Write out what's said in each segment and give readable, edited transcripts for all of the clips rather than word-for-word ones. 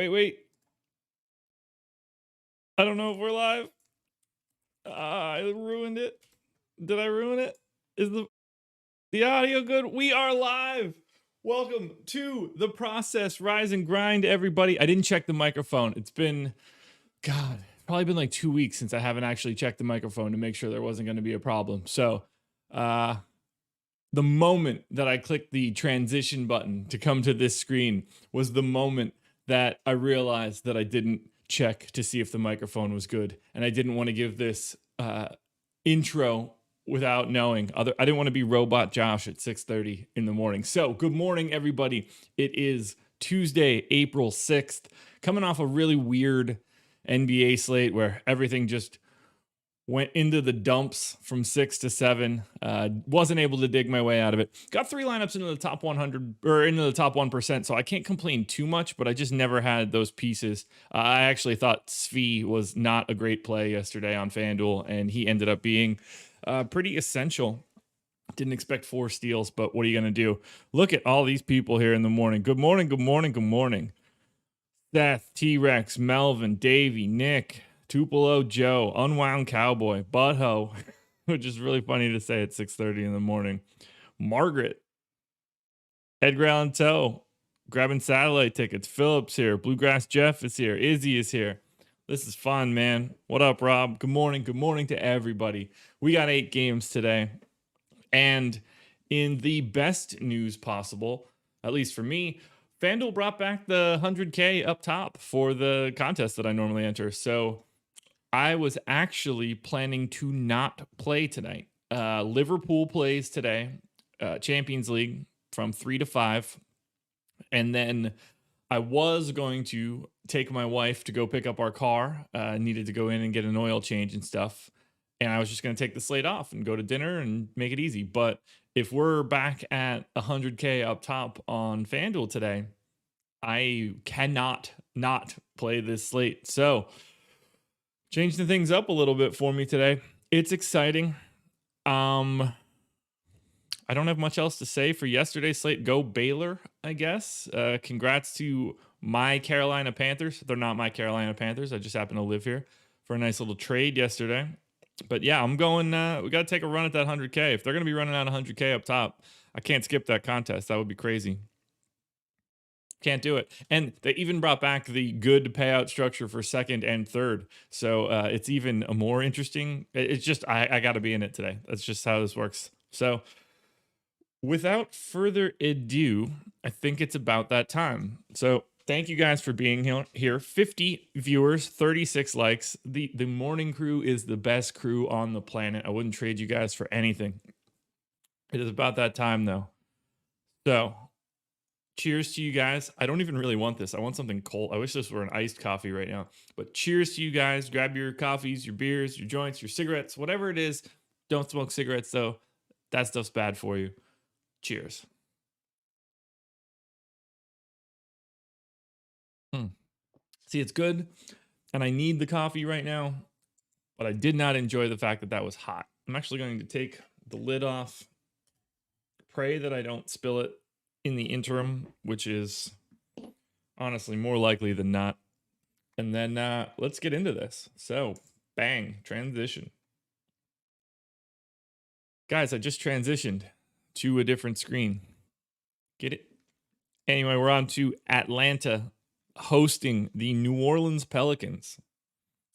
Wait. I don't know if we're live. I ruined it. Did I ruin it? Is the audio good? We are live. Welcome to the process. Rise and grind, everybody. I didn't check the microphone. It's been, probably been like 2 weeks since I haven't actually checked the microphone to make sure there wasn't going to be a problem. So, the moment that I clicked the transition button to come to this screen was the moment that I realized that I didn't check to see if the microphone was good. And I didn't want to give this intro without knowing. I didn't want to be Robot Josh at 6:30 in the morning. So good morning, everybody. It is Tuesday, April 6th, coming off a really weird NBA slate where everything just went into the dumps from 6 to 7. Wasn't able to dig my way out of it. Got 3 lineups into the top 100 or into the top 1%, so I can't complain too much, but I just never had those pieces. I actually thought Svi was not a great play yesterday on FanDuel, and he ended up being pretty essential. Didn't expect 4 steals, but what are you going to do? Look at all these people here in the morning. Good morning. Seth, T-Rex, Melvin, Davey, Nick, Tupelo Joe, Unwound Cowboy, Butthole, which is really funny to say at 6:30 in the morning. Margaret, Edgar Allan Toe, grabbing satellite tickets. Phillips here. Bluegrass Jeff is here. Izzy is here. This is fun, man. What up, Rob? Good morning to everybody. We got 8 games today. And in the best news possible, at least for me, FanDuel brought back the 100K up top for the contest that I normally enter. So I was actually planning to not play tonight. Liverpool plays today, Champions League from 3 to 5. And then I was going to take my wife to go pick up our car. Needed to go in and get an oil change and stuff. And I was just going to take the slate off and go to dinner and make it easy. But if we're back at 100K up top on FanDuel today, I cannot not play this slate. So changing things up a little bit for me today. It's exciting. I don't have much else to say for yesterday's slate. Go Baylor, I guess. Congrats to my Carolina Panthers. They're not my Carolina Panthers. I just happen to live here for a nice little trade yesterday. But yeah, I'm going, we got to take a run at that 100K. If they're going to be running out 100K up top, I can't skip that contest. That would be crazy. Can't do it. And they even brought back the good payout structure for second and third. So it's even a more interesting. It's just, I got to be in it today. That's just how this works. So without further ado, I think it's about that time. So thank you guys for being here. 50 viewers, 36 likes. The morning crew is the best crew on the planet. I wouldn't trade you guys for anything. It is about that time though. So Cheers to you guys. I don't even really want this. I want something cold. I wish this were an iced coffee right now. But cheers to you guys. Grab your coffees, your beers, your joints, your cigarettes, whatever it is. Don't smoke cigarettes, though. That stuff's bad for you. Cheers. See, it's good, and I need the coffee right now, but I did not enjoy the fact that that was hot. I'm actually going to take the lid off. Pray that I don't spill it in the interim, which is honestly more likely than not. And then let's get into this. So, bang, transition. Guys, I just transitioned to a different screen. Get it? Anyway, we're on to Atlanta hosting the New Orleans Pelicans.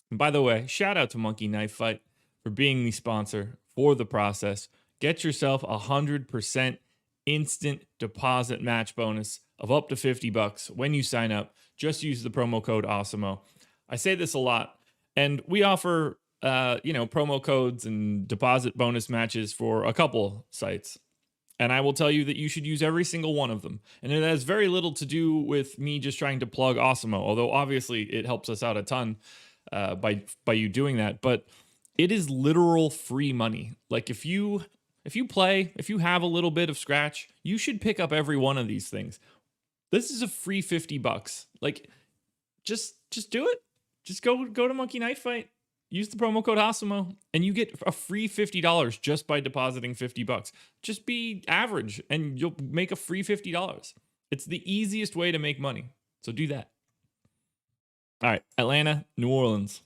And by the way, shout out to Monkey Knife Fight for being the sponsor for the process. Get yourself 100% instant deposit match bonus of up to $50 when you sign up. Just use the promo code Awesemo. I say this a lot, and we offer promo codes and deposit bonus matches for a couple sites. And I will tell you that you should use every single one of them. And it has very little to do with me just trying to plug Awesemo, although obviously it helps us out a ton by you doing that. But it is literal free money. Like if you have a little bit of scratch, you should pick up every one of these things. This is a free $50. Like just do it. Just go to Monkey Knife Fight. Use the promo code Awesemo, and you get a free $50 just by depositing $50. Just be average, and you'll make a free $50. It's the easiest way to make money, so do that. All right, Atlanta, New Orleans.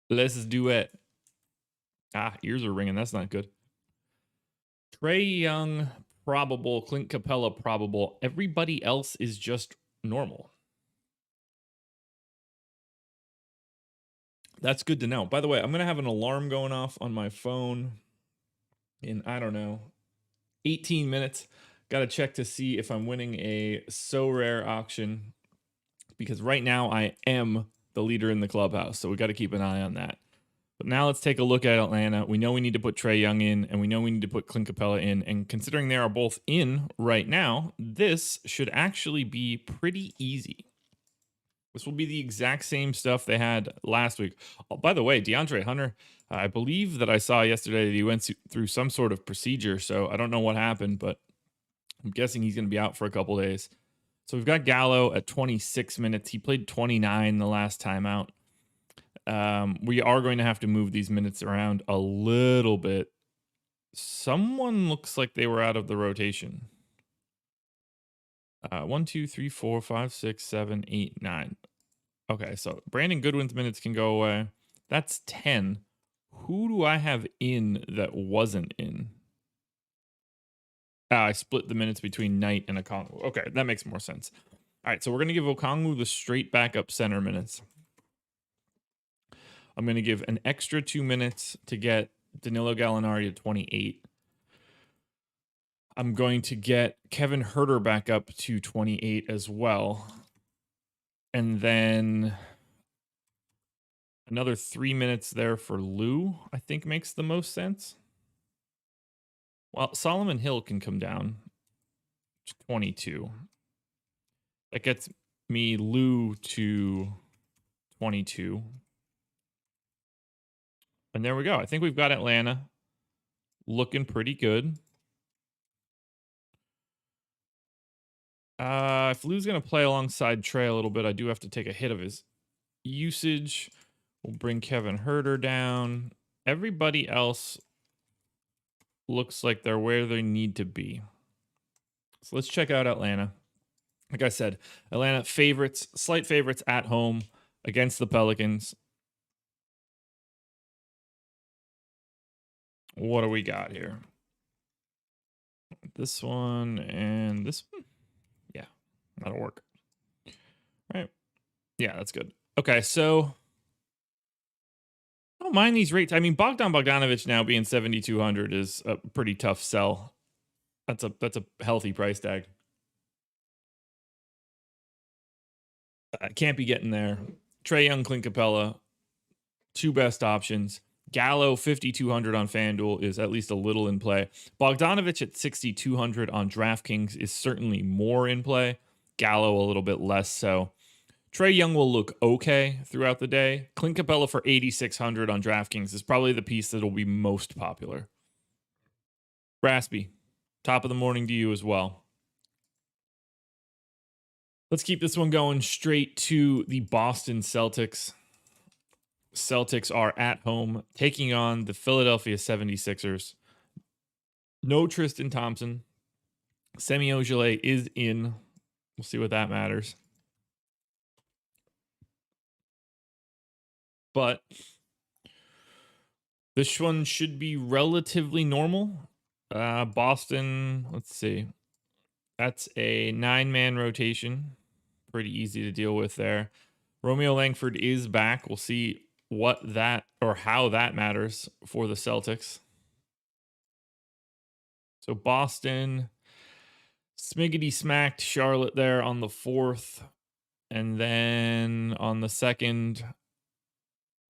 Let's do it. Ears are ringing. That's not good. Trae Young, probable. Clint Capella, probable. Everybody else is just normal. That's good to know. By the way, I'm going to have an alarm going off on my phone in, 18 minutes. Got to check to see if I'm winning a So Rare auction, because right now I am the leader in the clubhouse. So we got to keep an eye on that. But now let's take a look at Atlanta. We know we need to put Trae Young in, and we know we need to put Clint Capella in. And considering they are both in right now, this should actually be pretty easy. This will be the exact same stuff they had last week. Oh, by the way, DeAndre Hunter, I believe that I saw yesterday that he went through some sort of procedure, so I don't know what happened, but I'm guessing he's going to be out for a couple days. So we've got Gallo at 26 minutes. He played 29 the last time out. We are going to have to move these minutes around a little bit. Someone looks like they were out of the rotation. 1, 2, 3, 4, 5, 6, 7, 8, 9. Okay, so Brandon Goodwin's minutes can go away. That's 10. Who do I have in that wasn't in? I split the minutes between Knight and Okongwu. Okay, that makes more sense. All right, so we're going to give Okongwu the straight backup center minutes. I'm going to give an extra 2 minutes to get Danilo Gallinari to 28. I'm going to get Kevin Huerter back up to 28 as well. And then another 3 minutes there for Lou, I think makes the most sense. Well, Solomon Hill can come down to 22. That gets me Lou to 22. And there we go. I think we've got Atlanta looking pretty good. If Lou's going to play alongside Trae a little bit, I do have to take a hit of his usage. We'll bring Kevin Huerter down. Everybody else looks like they're where they need to be. So let's check out Atlanta. Like I said, Atlanta favorites, slight favorites at home against the Pelicans. What do we got here? This one and this one. Yeah, that'll work. Right. Yeah, that's good. Okay, so I don't mind these rates. I mean, Bogdan Bogdanovic now being 7,200 is a pretty tough sell. That's a healthy price tag. I can't be getting there. Trae Young, Clint Capella, two best options. Gallo 5,200 on FanDuel is at least a little in play. Bogdanovich at 6,200 on DraftKings is certainly more in play. Gallo a little bit less so. Trae Young will look okay throughout the day. Clint Capella for 8,600 on DraftKings is probably the piece that will be most popular. Raspy, top of the morning to you as well. Let's keep this one going straight to the Boston Celtics. Celtics are at home taking on the Philadelphia 76ers. No Tristan Thompson. Semi Ojeleye is in. We'll see what that matters. But this one should be relatively normal. Boston, let's see. That's a 9-man rotation. Pretty easy to deal with there. Romeo Langford is back. We'll see what that or how that matters for the Celtics. So Boston smiggity smacked Charlotte there on the 4th. And then on the 2nd,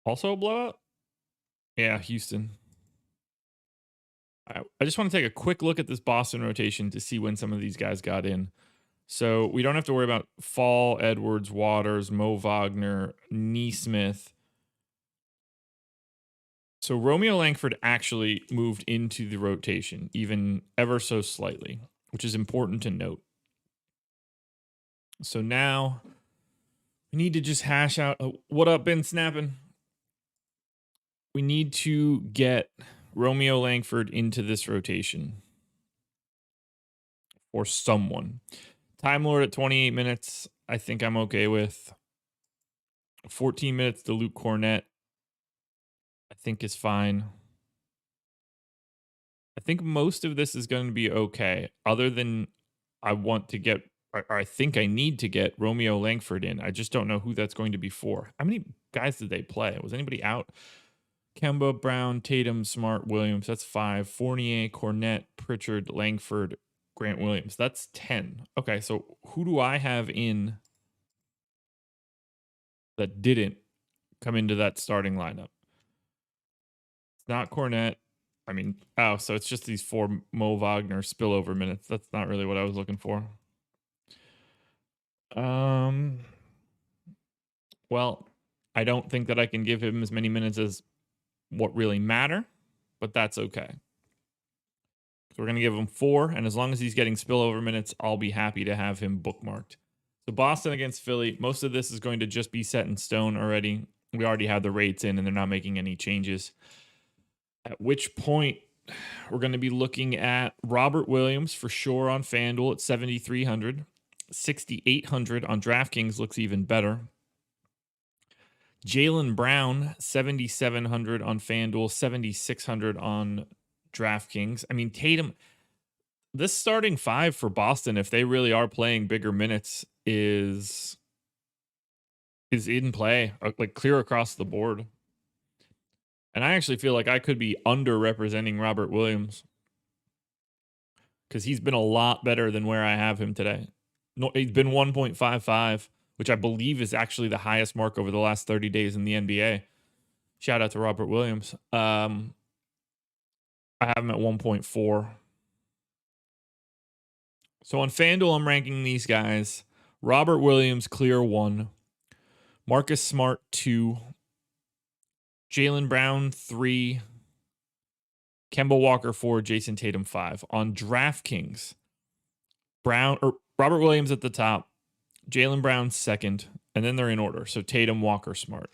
also a blowout? Yeah, Houston. I just want to take a quick look at this Boston rotation to see when some of these guys got in. So we don't have to worry about Fall, Edwards, Waters, Mo Wagner, Neesmith. So Romeo Langford actually moved into the rotation, even ever so slightly, which is important to note. So now we need to just hash out. What up, Ben Snapping? We need to get Romeo Langford into this rotation for someone. Time Lord at 28 minutes, I think I'm okay with. 14 minutes to Luke Cornett, I think is fine. I think most of this is going to be okay, other than I want to get, or I think I need to get Romeo Langford in. I just don't know who that's going to be for. How many guys did they play? Was anybody out? Kemba, Brown, Tatum, Smart, Williams. That's 5. Fournier, Cornett, Pritchard, Langford, Grant Williams. That's 10. Okay, so who do I have in that didn't come into that starting lineup? It's not Cornett. I mean, so it's just these 4 Mo Wagner spillover minutes. That's not really what I was looking for. Well, I don't think that I can give him as many minutes as what really matter, but that's okay. So we're going to give him 4, and as long as he's getting spillover minutes, I'll be happy to have him bookmarked. So Boston against Philly, most of this is going to just be set in stone already. We already have the rates in, and they're not making any changes. At which point, we're going to be looking at Robert Williams for sure on FanDuel at 7,300. 6,800 on DraftKings looks even better. Jaylen Brown, 7,700 on FanDuel, 7,600 on DraftKings. I mean, Tatum, this starting 5 for Boston, if they really are playing bigger minutes, is in play, like clear across the board. And I actually feel like I could be underrepresenting Robert Williams because he's been a lot better than where I have him today. No, he's been 1.55, which I believe is actually the highest mark over the last 30 days in the NBA. Shout out to Robert Williams. I have him at 1.4. So on FanDuel, I'm ranking these guys. Robert Williams, clear 1. Marcus Smart, 2. Jaylen Brown, 3. Kemba Walker, 4. Jason Tatum, 5. On DraftKings, Robert Williams at the top. Jaylen Brown, 2nd. And then they're in order. So Tatum, Walker, Smart.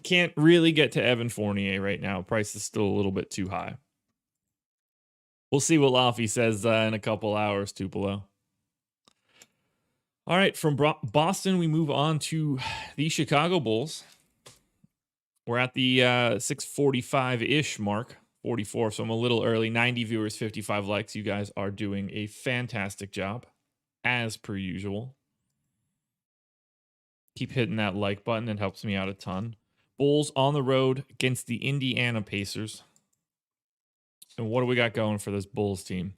Can't really get to Evan Fournier right now. Price is still a little bit too high. We'll see what Laffy says in a couple hours, Tupelo. All right, from Boston, we move on to the Chicago Bulls. We're at the 6:45-ish mark, 44, so I'm a little early. 90 viewers, 55 likes. You guys are doing a fantastic job, as per usual. Keep hitting that like button. It helps me out a ton. Bulls on the road against the Indiana Pacers. And what do we got going for this Bulls team?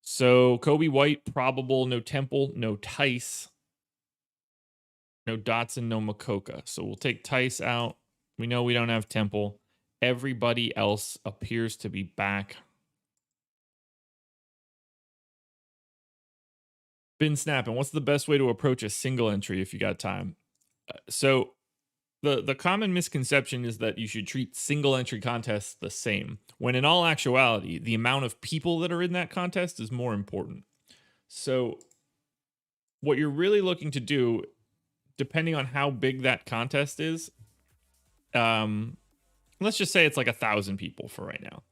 So Kobe White, probable. No Temple, no Tice. No Dotson, no Makoka. So we'll take Tice out. We know we don't have Temple. Everybody else appears to be back. Been snapping. What's the best way to approach a single entry if you got time? So the common misconception is that you should treat single entry contests the same, when in all actuality, the amount of people that are in that contest is more important. So what you're really looking to do, depending on how big that contest is, let's just say it's like 1,000 people for right now.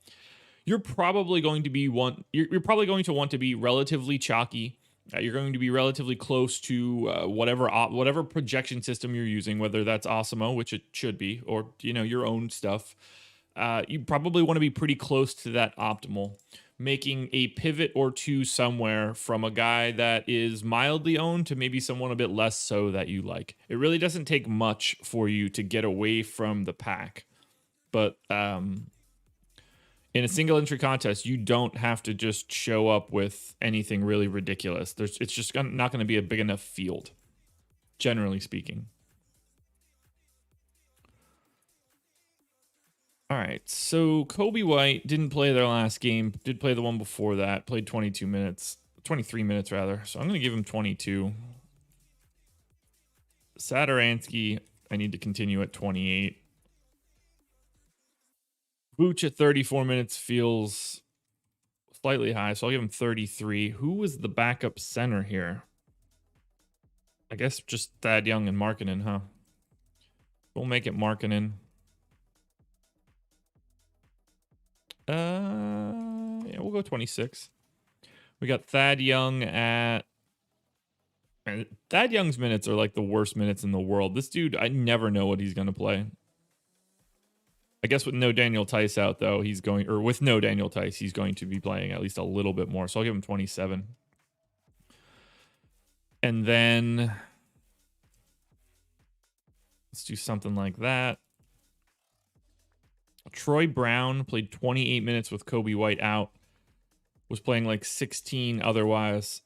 You're probably going to be you're probably going to want to be relatively chalky. You're going to be relatively close to whatever projection system you're using, whether that's Awesemo, which it should be, or your own stuff. You probably want to be pretty close to that optimal, making a pivot or two somewhere from a guy that is mildly owned to maybe someone a bit less so that you like. It really doesn't take much for you to get away from the pack, but in a single entry contest, you don't have to just show up with anything really ridiculous. It's just not going to be a big enough field, generally speaking. All right, so Kobe White didn't play their last game, did play the one before that, played 23 minutes rather. So I'm going to give him 22. Satoransky, I need to continue at 28. Vooch at 34 minutes feels slightly high, so I'll give him 33. Who was the backup center here? I guess just Thad Young and Markkanen, huh? We'll make it Markkanen. Yeah, we'll go 26. We got Thad Young at... Man, Thad Young's minutes are like the worst minutes in the world. This dude, I never know what he's going to play. I guess with no Daniel Tice out, though, with no Daniel Tice, he's going to be playing at least a little bit more. So I'll give him 27. And then let's do something like that. Troy Brown played 28 minutes with Kobe White out. Was playing like 16 otherwise.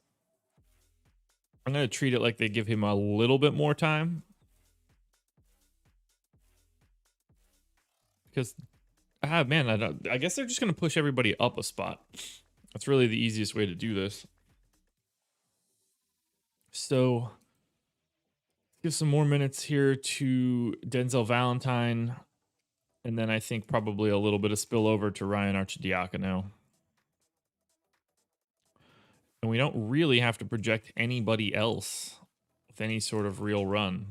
I'm going to treat it like they give him a little bit more time. Because, man, I guess they're just going to push everybody up a spot. That's really the easiest way to do this. So, give some more minutes here to Denzel Valentine. And then I think probably a little bit of spillover to Ryan Arcidiacono. And we don't really have to project anybody else with any sort of real run.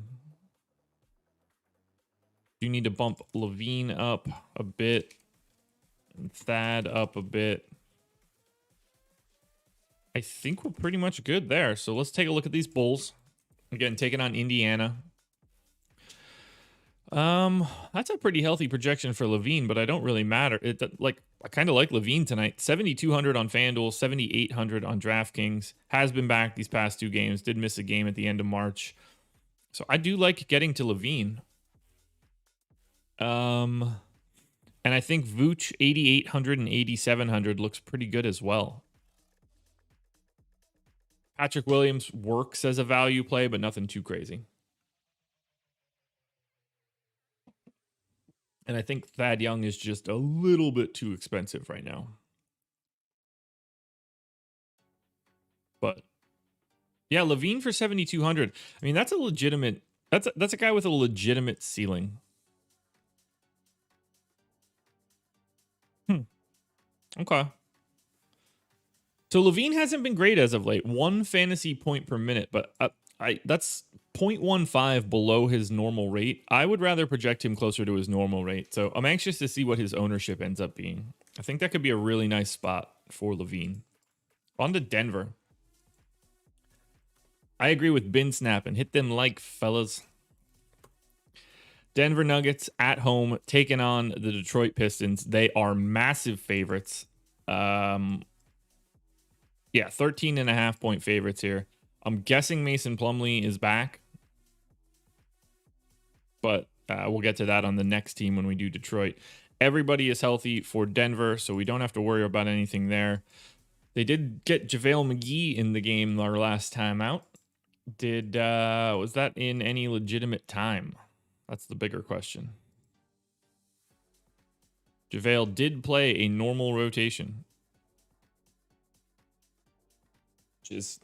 You need to bump Levine up a bit and Thad up a bit. I think we're pretty much good there. So let's take a look at these Bulls. Again, taking on Indiana. That's a pretty healthy projection for Levine, but I don't really matter. I kind of like Levine tonight. 7,200 on FanDuel, 7,800 on DraftKings. Has been back these past 2 games. Did miss a game at the end of March. So I do like getting to Levine. And I think Vooch 8,800 and 8,700 looks pretty good as well. Patrick Williams works as a value play, but nothing too crazy. And I think Thad Young is just a little bit too expensive right now. But yeah, Levine for 7,200. I mean, that's a legitimate. That's a guy with a legitimate ceiling. Okay. So Levine hasn't been great as of late. 1 fantasy point per minute, but that's 0.15 below his normal rate. I would rather project him closer to his normal rate. So I'm anxious to see what his ownership ends up being. I think that could be a really nice spot for Levine. On to Denver. I agree with Bin Snap and hit them like, fellas. Denver Nuggets at home taking on the Detroit Pistons. They are massive favorites. Yeah, 13.5 point favorites here. I'm guessing Mason Plumlee is back. But we'll get to that on the next team when we do Detroit. Everybody is healthy for Denver, so we don't have to worry about anything there. They did get JaVale McGee in the game our last time out. Was that in any legitimate time? That's the bigger question. JaVale did play a normal rotation, which is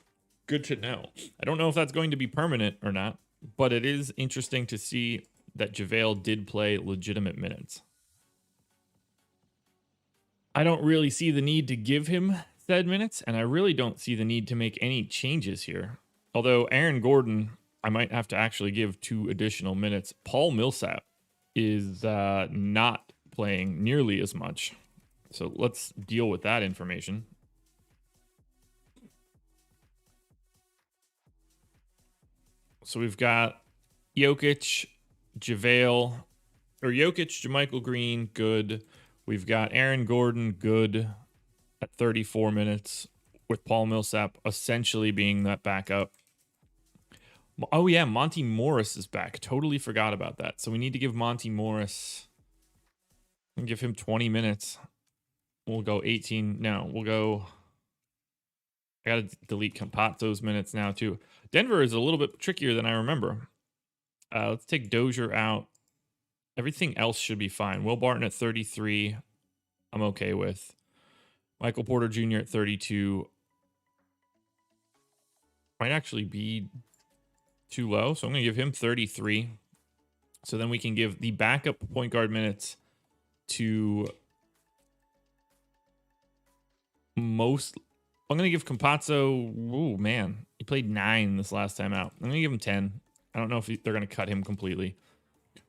good to know. I don't know if that's going to be permanent or not, but it is interesting to see that JaVale did play legitimate minutes. I don't really see the need to give him said minutes, and I really don't see the need to make any changes here. Although Aaron Gordon, I might have to actually give 2 additional minutes. Paul Millsap is not playing nearly as much. So let's deal with that information. So we've got Jokic, JaVale, or Jokic, JaMychal Green, good. We've got Aaron Gordon, good at 34 minutes, with Paul Millsap essentially being that backup. Oh, yeah, Monty Morris is back. Totally forgot about that. So we need to give Monty Morris, and give him 20 minutes. We'll go 18. No, we'll go. I got to delete Campazzo's minutes now, too. Denver is a little bit trickier than I remember. Let's take Dozier out. Everything else should be fine. Will Barton at 33, I'm okay with. Michael Porter Jr. at 32 might actually be too low, so I'm going to give him 33. So then we can give the backup point guard minutes to most. I'm going to give Campazzo. Oh, man. He played 9 this last time out. I'm going to give him 10. I don't know if they're going to cut him completely.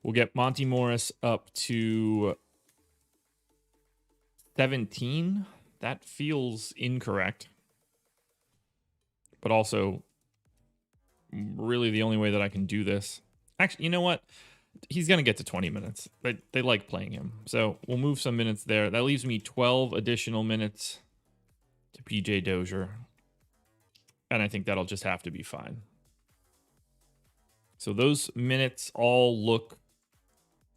We'll get Monty Morris up to 17. That feels incorrect. But also, really the only way that I can do this. Actually, you know what? He's going to get to 20 minutes. They like playing him. So we'll move some minutes there. That leaves me 12 additional minutes to PJ Dozier. And I think that'll just have to be fine. So those minutes all look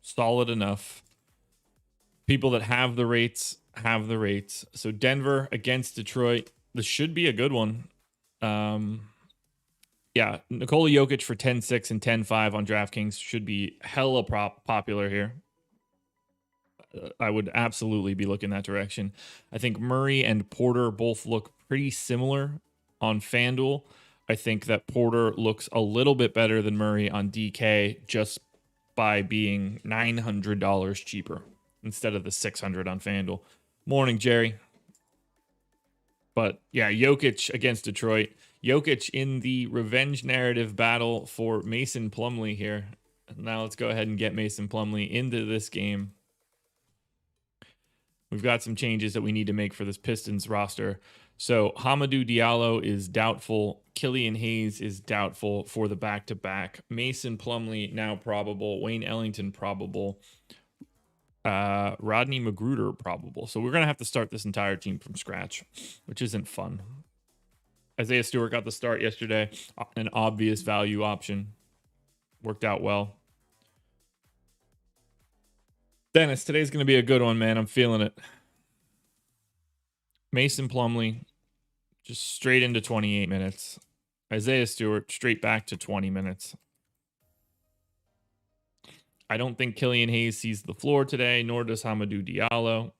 solid enough. People that have the rates have the rates. So Denver against Detroit. This should be a good one. Yeah, Nikola Jokic for 10-6 and 10-5 on DraftKings should be hella popular here. I would absolutely be looking that direction. I think Murray and Porter both look pretty similar on FanDuel. I think that Porter looks a little bit better than Murray on DK just by being $900 cheaper instead of the $600 on FanDuel. Morning, Jerry. But yeah, Jokic against Detroit. Jokic in the revenge narrative battle for Mason Plumlee here. Now let's go ahead and get Mason Plumlee into this game. We've got some changes that we need to make for this Pistons roster. So Hamidou Diallo is doubtful. Killian Hayes is doubtful for the back-to-back. Mason Plumlee now probable. Wayne Ellington probable. Rodney Magruder probable. So we're going to have to start this entire team from scratch, which isn't fun. Isaiah Stewart got the start yesterday. An obvious value option. Worked out well. Dennis, today's going to be a good one, man. I'm feeling it. Mason Plumlee, just straight into 28 minutes. Isaiah Stewart, straight back to 20 minutes. I don't think Killian Hayes sees the floor today, nor does Hamidou Diallo.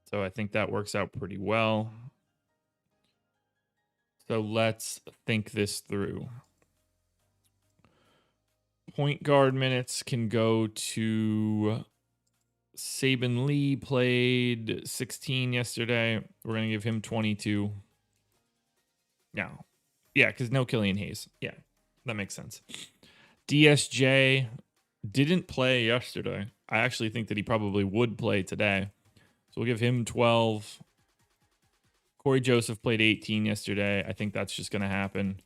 So I think that works out pretty well. So let's think this through. Point guard minutes can go to Saben Lee, played 16 yesterday. We're going to give him 22. No. Yeah, because no Killian Hayes. Yeah, that makes sense. DSJ didn't play yesterday. I actually think that he probably would play today. So we'll give him 12. Corey Joseph played 18 yesterday. I think that's just going to happen.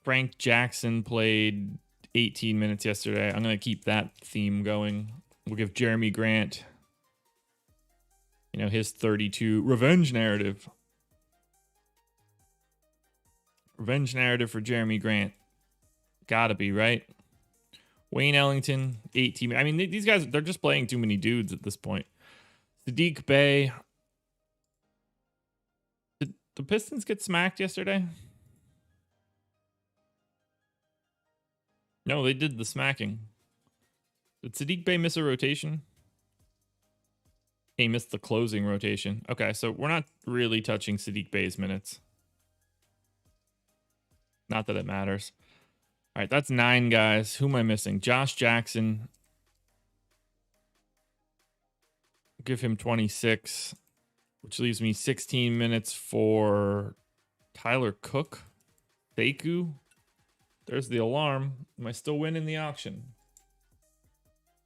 Frank Jackson played 18 minutes yesterday. I'm going to keep that theme going. We'll give Jeremy Grant, his 32. Revenge narrative. Revenge narrative for Jeremy Grant. Gotta be, right? Wayne Ellington, 18. I mean, these guys, they're just playing too many dudes at this point. Sadiq Bey. Did the Pistons get smacked yesterday? No, they did the smacking. Did Sadiq Bey miss a rotation? He missed the closing rotation. Okay, so we're not really touching Sadiq Bey's minutes. Not that it matters. All right, that's 9 guys. Who am I missing? Josh Jackson. Give him 26, which leaves me 16 minutes for Tyler Cook. Sekou. There's the alarm. Am I still winning the auction?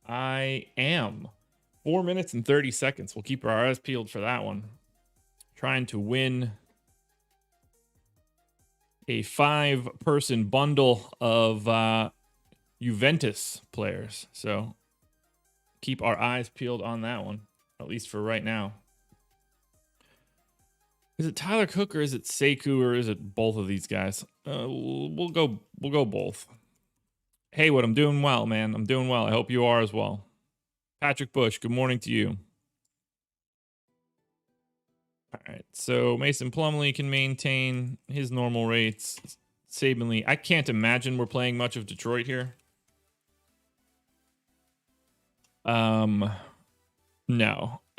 I am. 4 minutes and 30 seconds. We'll keep our eyes peeled for that one. Trying to win a 5-person bundle of Juventus players. So keep our eyes peeled on that one, at least for right now. Is it Tyler Cook or is it Sekou or is it both of these guys? We'll go both. Hey, I'm doing well, man. I'm doing well. I hope you are as well. Patrick Bush, good morning to you. All right, so Mason Plumlee can maintain his normal rates. Saban Lee, I can't imagine we're playing much of Detroit here. No.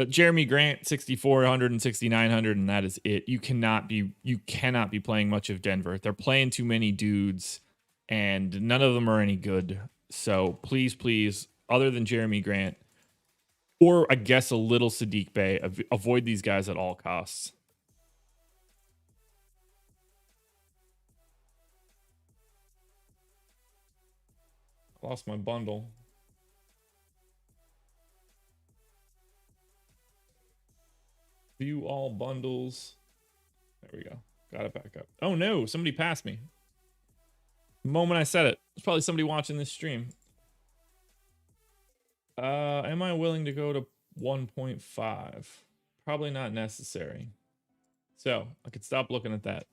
Jeremy Grant, 6,400 and 6,900, and that is it. You cannot be playing much of Denver. They're playing too many dudes, and none of them are any good. So please, other than Jeremy Grant, or I guess a little Sadiq Bey, avoid these guys at all costs. I lost my bundle. View all bundles. There we go. Got it back up. Oh no, somebody passed me. The moment I said it, it's probably somebody watching this stream. Am I willing to go to 1.5? Probably not necessary. So I could stop looking at that.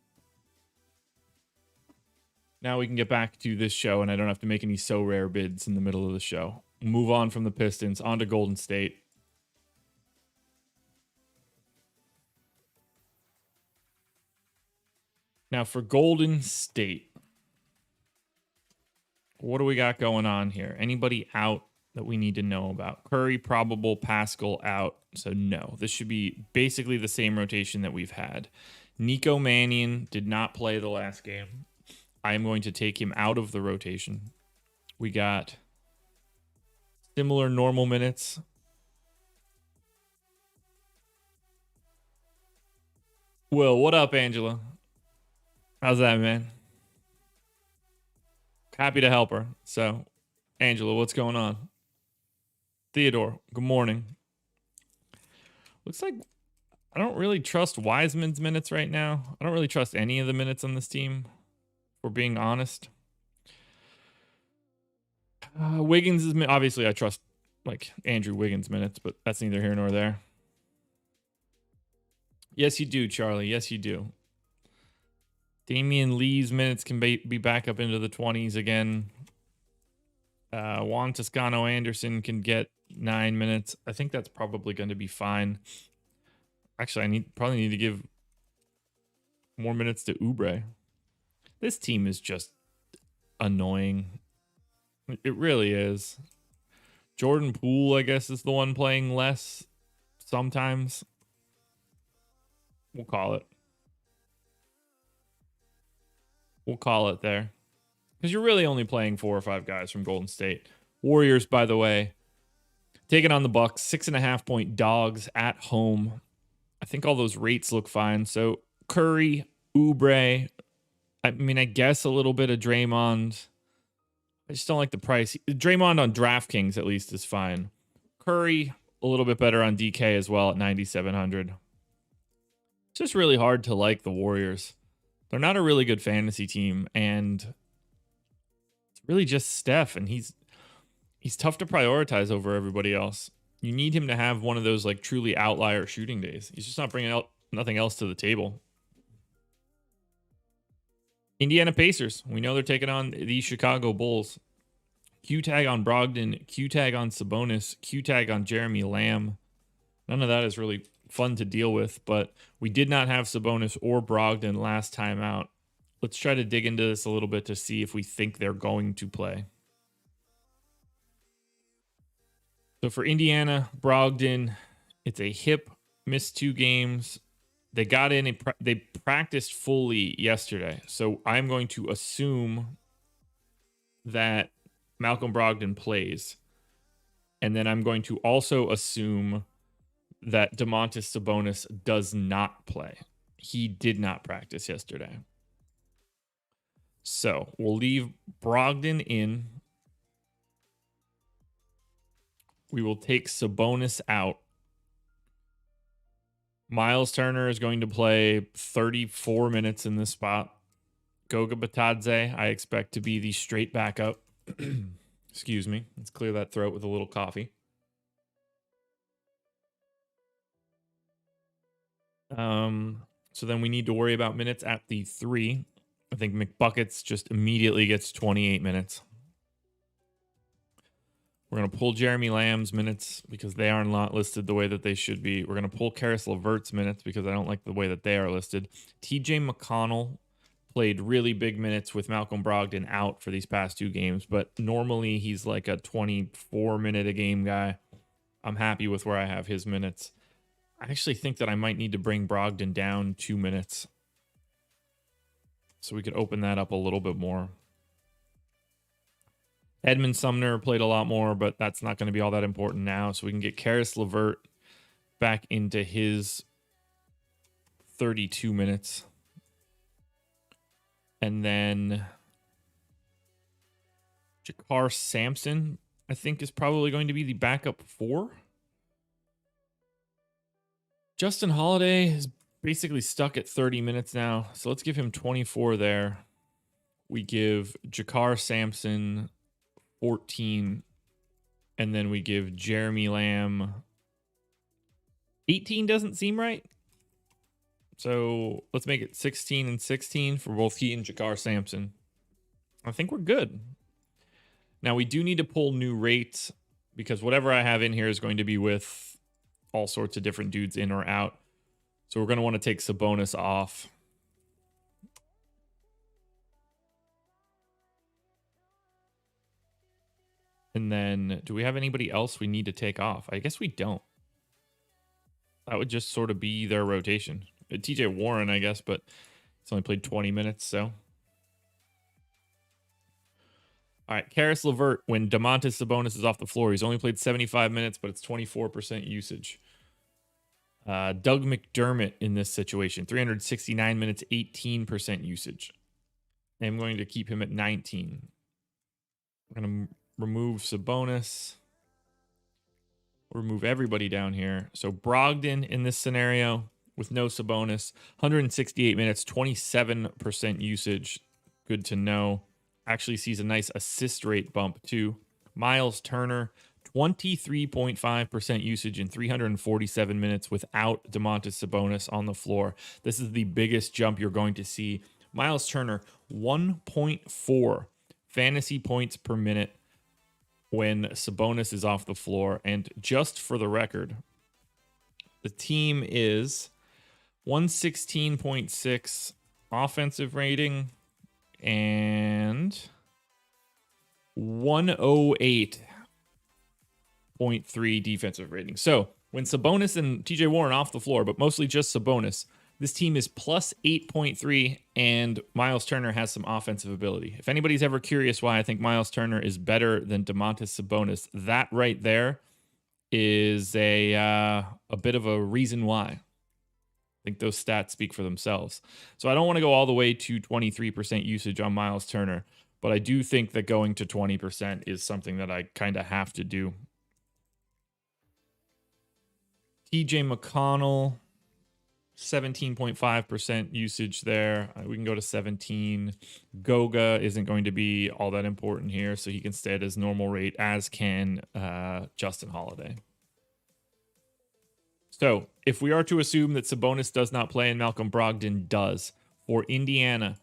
Now we can get back to this show and I don't have to make any so rare bids in the middle of the show. Move on from the Pistons, on to Golden State. Now for Golden State, what do we got going on here? Anybody out that we need to know about? Curry, probable. Pascal out. So no, this should be basically the same rotation that we've had. Nico Mannion did not play the last game. I am going to take him out of the rotation. We got similar normal minutes. Will, what up, Angela? How's that, man? Happy to help her. So, Angela, what's going on? Theodore, good morning. Looks like I don't really trust Wiseman's minutes right now. I don't really trust any of the minutes on this team, if we're being honest. Wiggins is obviously I trust like Andrew Wiggins minutes, but that's neither here nor there. Yes, you do, Charlie. Yes, you do. Damian Lee's minutes can be back up into the 20s again. Juan Toscano Anderson can get 9 minutes. I think that's probably going to be fine. Actually, I probably need to give more minutes to Oubre. This team is just annoying. It really is. Jordan Poole, I guess, is the one playing less sometimes. We'll call it. We'll call it there. Because you're really only playing 4 or 5 guys from Golden State. Warriors, by the way, taking on the Bucks. 6.5-point dogs at home. I think all those rates look fine. So Curry, Oubre. I mean, I guess a little bit of Draymond. I just don't like the price. Draymond on DraftKings at least is fine. Curry, a little bit better on DK as well at 9,700. It's just really hard to like the Warriors. They're not a really good fantasy team, and it's really just Steph, and he's tough to prioritize over everybody else. You need him to have one of those like truly outlier shooting days. He's just not bringing out nothing else to the table. Indiana Pacers. We know they're taking on the Chicago Bulls. Q tag on Brogdon, Q tag on Sabonis, Q tag on Jeremy Lamb. None of that is really fun to deal with, but we did not have Sabonis or Brogdon last time out. let's try to dig into this a little bit to see if we think they're going to play. So for Indiana, Brogdon, it's a hip, missed 2 games. They got in, they practiced fully yesterday. So I'm going to assume that Malcolm Brogdon plays. And then I'm going to also assume that Domantas Sabonis does not play. He did not practice yesterday. So we'll leave Brogdon in. We will take Sabonis out. Miles Turner is going to play 34 minutes in this spot. Goga Batadze, I expect to be the straight backup. Excuse me. Let's clear that throat with a little coffee. So then we need to worry about minutes at the 3. I think McBuckets just immediately gets 28 minutes. We're going to pull Jeremy Lamb's minutes because they are not listed the way that they should be. We're going to pull Karis LeVert's minutes because I don't like the way that they are listed. TJ McConnell played really big minutes with Malcolm Brogdon out for these past 2 games, but normally he's like a 24-minute-a-game guy. I'm happy with where I have his minutes. I actually think that I might need to bring Brogdon down 2 minutes so we could open that up a little bit more. Edmund Sumner played a lot more, but that's not going to be all that important now. So we can get Karis LeVert back into his 32 minutes. And then Jakar Sampson, I think, is probably going to be the backup 4. Justin Holiday is basically stuck at 30 minutes now. So let's give him 24 there. We give Jakar Sampson 14. And then we give Jeremy Lamb 18. Doesn't seem right. So let's make it 16 and 16 for both he and Jakar Sampson. I think we're good. Now we do need to pull new rates because whatever I have in here is going to be with all sorts of different dudes in or out. So we're going to want to take Sabonis off. And then do we have anybody else we need to take off? I guess we don't. That would just sort of be their rotation. TJ Warren, I guess, but he's only played 20 minutes, so. All right, Karis LeVert, when Domantas Sabonis is off the floor, he's only played 75 minutes, but it's 24% usage. Doug McDermott in this situation, 369 minutes, 18% usage. I'm going to keep him at 19. We're going to remove Sabonis. Remove everybody down here. So Brogdon in this scenario with no Sabonis, 168 minutes, 27% usage. Good to know. Actually sees a nice assist rate bump too. Miles Turner, 23.5% usage in 347 minutes without Domantas Sabonis on the floor. This is the biggest jump you're going to see. Miles Turner, 1.4 fantasy points per minute when Sabonis is off the floor. And just for the record, the team is 116.6 offensive rating and 108.3 defensive rating. So when Sabonis and TJ Warren off the floor, but mostly just Sabonis, this team is plus 8.3, and Miles Turner has some offensive ability. If anybody's ever curious why I think Miles Turner is better than Domantas Sabonis, that right there is a bit of a reason why. I think those stats speak for themselves. So I don't want to go all the way to 23% usage on Miles Turner, but I do think that going to 20% is something that I kind of have to do. TJ McConnell, 17.5% usage there. We can go to 17. Goga isn't going to be all that important here, so he can stay at his normal rate, as can Justin Holiday. So if we are to assume that Sabonis does not play and Malcolm Brogdon does, for Indiana,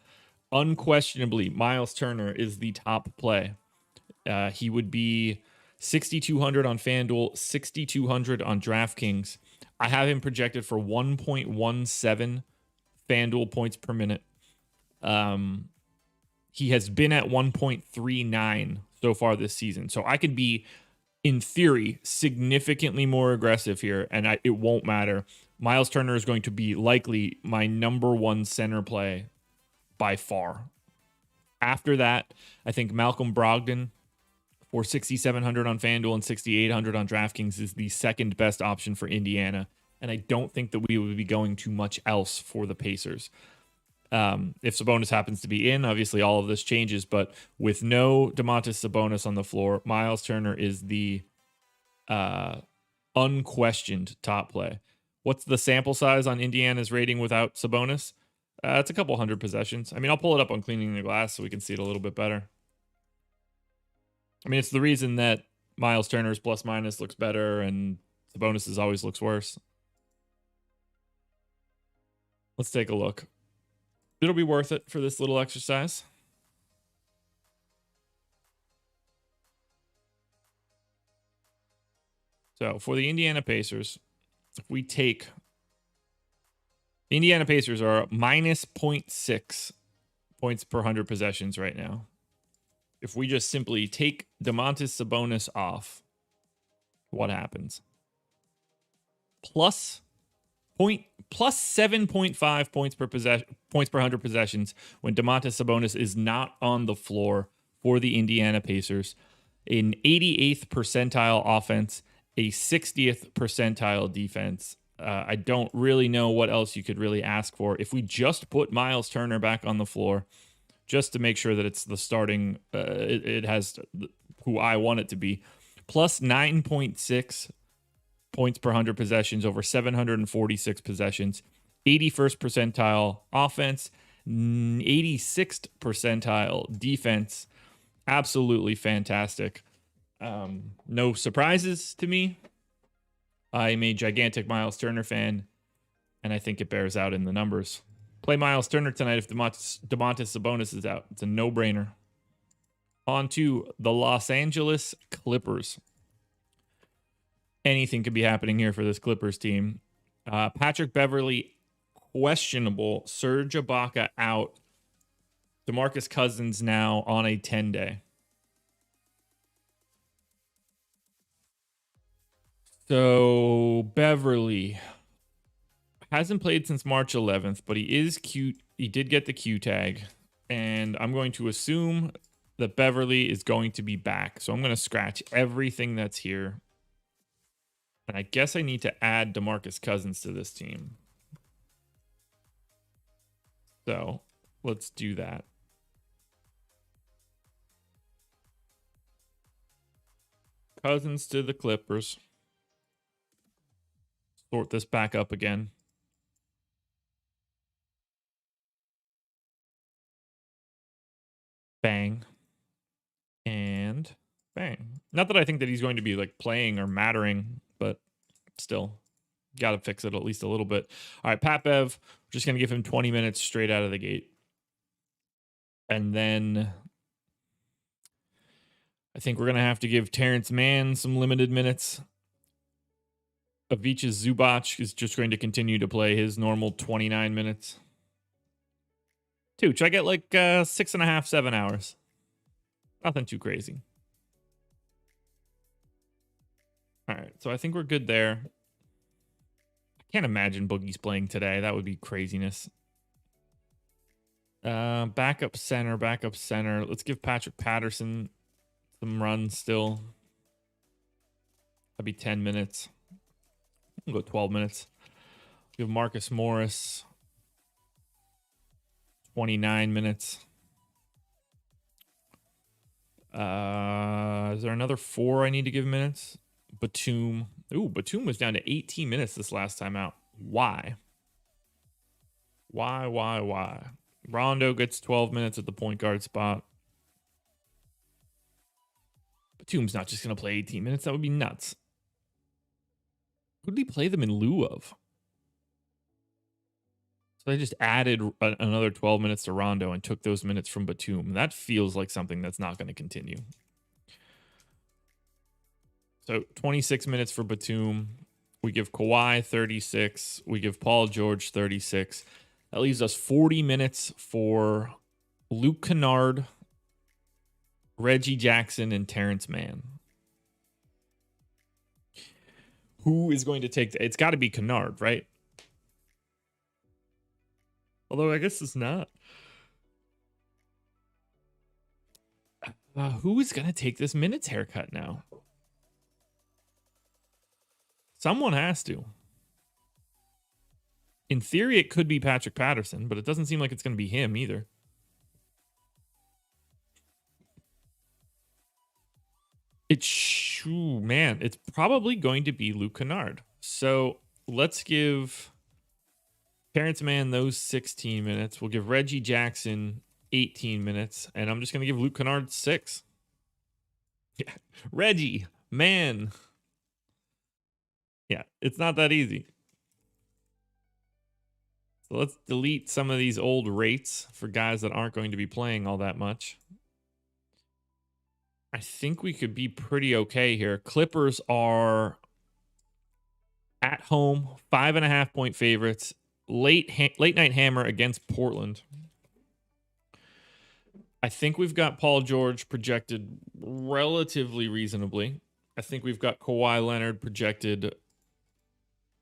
unquestionably, Miles Turner is the top play. He would be 6,200 on FanDuel, 6,200 on DraftKings. I have him projected for 1.17 FanDuel points per minute. He has been at 1.39 so far this season. So I could be, in theory, significantly more aggressive here, and it won't matter. Miles Turner is going to be likely my number one center play by far. After that, I think Malcolm Brogdon for 6,700 on FanDuel and 6,800 on DraftKings is the second best option for Indiana. And I don't think that we would be going too much else for the Pacers. If Sabonis happens to be in, obviously all of this changes, but with no Domantas Sabonis on the floor, Miles Turner is the unquestioned top play. What's the sample size on Indiana's rating without Sabonis? It's a couple hundred possessions. I mean, I'll pull it up on Cleaning the Glass so we can see it a little bit better. I mean, it's the reason that Miles Turner's plus minus looks better and Sabonis's always looks worse. Let's take a look. It'll be worth it for this little exercise. So for the Indiana Pacers, if we take the Indiana Pacers are minus 0.6 points per 100 possessions right now. If we just simply take Domantas Sabonis off, what happens? Plus 7.5 points per 100 possessions when Domantas Sabonis is not on the floor for the Indiana Pacers. An 88th percentile offense, a 60th percentile defense. I don't really know what else you could really ask for. If we just put Miles Turner back on the floor, just to make sure that it's the starting, it has who I want it to be, plus 9.6 points per 100 possessions over 746 possessions, 81st percentile offense, 86th percentile defense. Absolutely fantastic. No surprises to me. I'm a gigantic Miles Turner fan, and I think it bears out in the numbers. Play Miles Turner tonight if Domantas Sabonis is out. It's a no-brainer. On to the Los Angeles Clippers. Anything could be happening here for this Clippers team. Patrick Beverley, questionable. Serge Ibaka out. DeMarcus Cousins now on a 10-day. So Beverly hasn't played since March 11th, but he is cute. He did get the Q tag, and I'm going to assume that Beverly is going to be back. So I'm going to scratch everything that's here. And I guess I need to add DeMarcus Cousins to this team. So let's do that. Cousins to the Clippers. Sort this back up again. Bang. And bang. Not that I think that he's going to be like playing or mattering, but still got to fix it at least a little bit. All right, Pat Bev, we're just going to give him 20 minutes straight out of the gate. And then I think we're going to have to give Terrence Mann some limited minutes. Ivica Zubac is just going to continue to play his normal 29 minutes. Tooch, I get like 6.5, 7 hours. Nothing too crazy. All right, so I think we're good there. I can't imagine Boogie's playing today. That would be craziness. Backup center. Let's give Patrick Patterson some runs still. That'd be 10 minutes. We'll go 12 minutes. Give Marcus Morris 29 minutes. Is there another 4 I need to give minutes? Batum. Ooh, Batum was down to 18 minutes this last time out. Why? Why? Rondo gets 12 minutes at the point guard spot. Batum's not just going to play 18 minutes. That would be nuts. Who did he play them in lieu of? So they just added another 12 minutes to Rondo and took those minutes from Batum. That feels like something that's not going to continue. So 26 minutes for Batum. We give Kawhi 36. We give Paul George 36. That leaves us 40 minutes for Luke Kennard, Reggie Jackson, and Terrence Mann. Who is going to take it's got to be Kennard, right? Although I guess it's not. Who is going to take this minutes haircut now? Someone has to. In theory, it could be Patrick Patterson, but it doesn't seem like it's going to be him either. Man, it's probably going to be Luke Kennard. So let's give Terrence Mann those 16 minutes. We'll give Reggie Jackson 18 minutes, and I'm just going to give Luke Kennard 6. Yeah. Reggie, man. Yeah, it's not that easy. So let's delete some of these old rates for guys that aren't going to be playing all that much. I think we could be pretty okay here. Clippers are at home, 5.5 point favorites. Late night hammer against Portland. I think we've got Paul George projected relatively reasonably. I think we've got Kawhi Leonard projected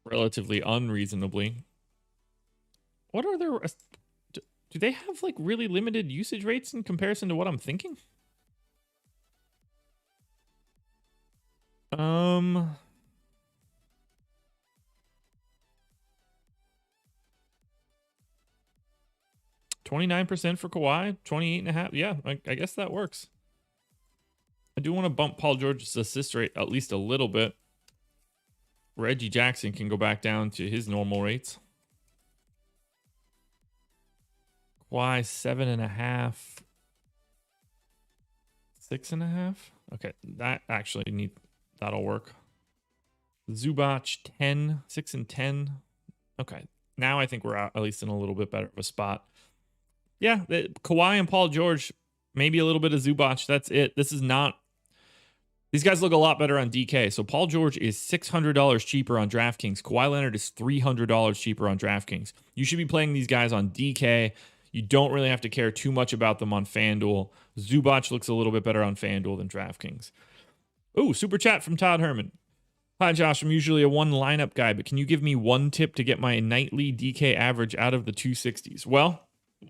relatively unreasonably. What are their... Do they have like really limited usage rates in comparison to what I'm thinking? 29% for Kawhi, 28.5. Yeah, I guess that works. I do want to bump Paul George's assist rate at least a little bit. Reggie Jackson can go back down to his normal rates. Kawhi 7.5. 6.5. Okay, that actually that'll work. Zubac 10, 6 and 10. Okay, now I think we're at least in a little bit better of a spot. Yeah, Kawhi and Paul George, maybe a little bit of Zubac. That's it. This is not... These guys look a lot better on DK. So Paul George is $600 cheaper on DraftKings. Kawhi Leonard is $300 cheaper on DraftKings. You should be playing these guys on DK. You don't really have to care too much about them on FanDuel. Zubac looks a little bit better on FanDuel than DraftKings. Oh, super chat from Todd Herman. Hi, Josh. I'm usually a one lineup guy, but can you give me one tip to get my nightly DK average out of the 260s? Well,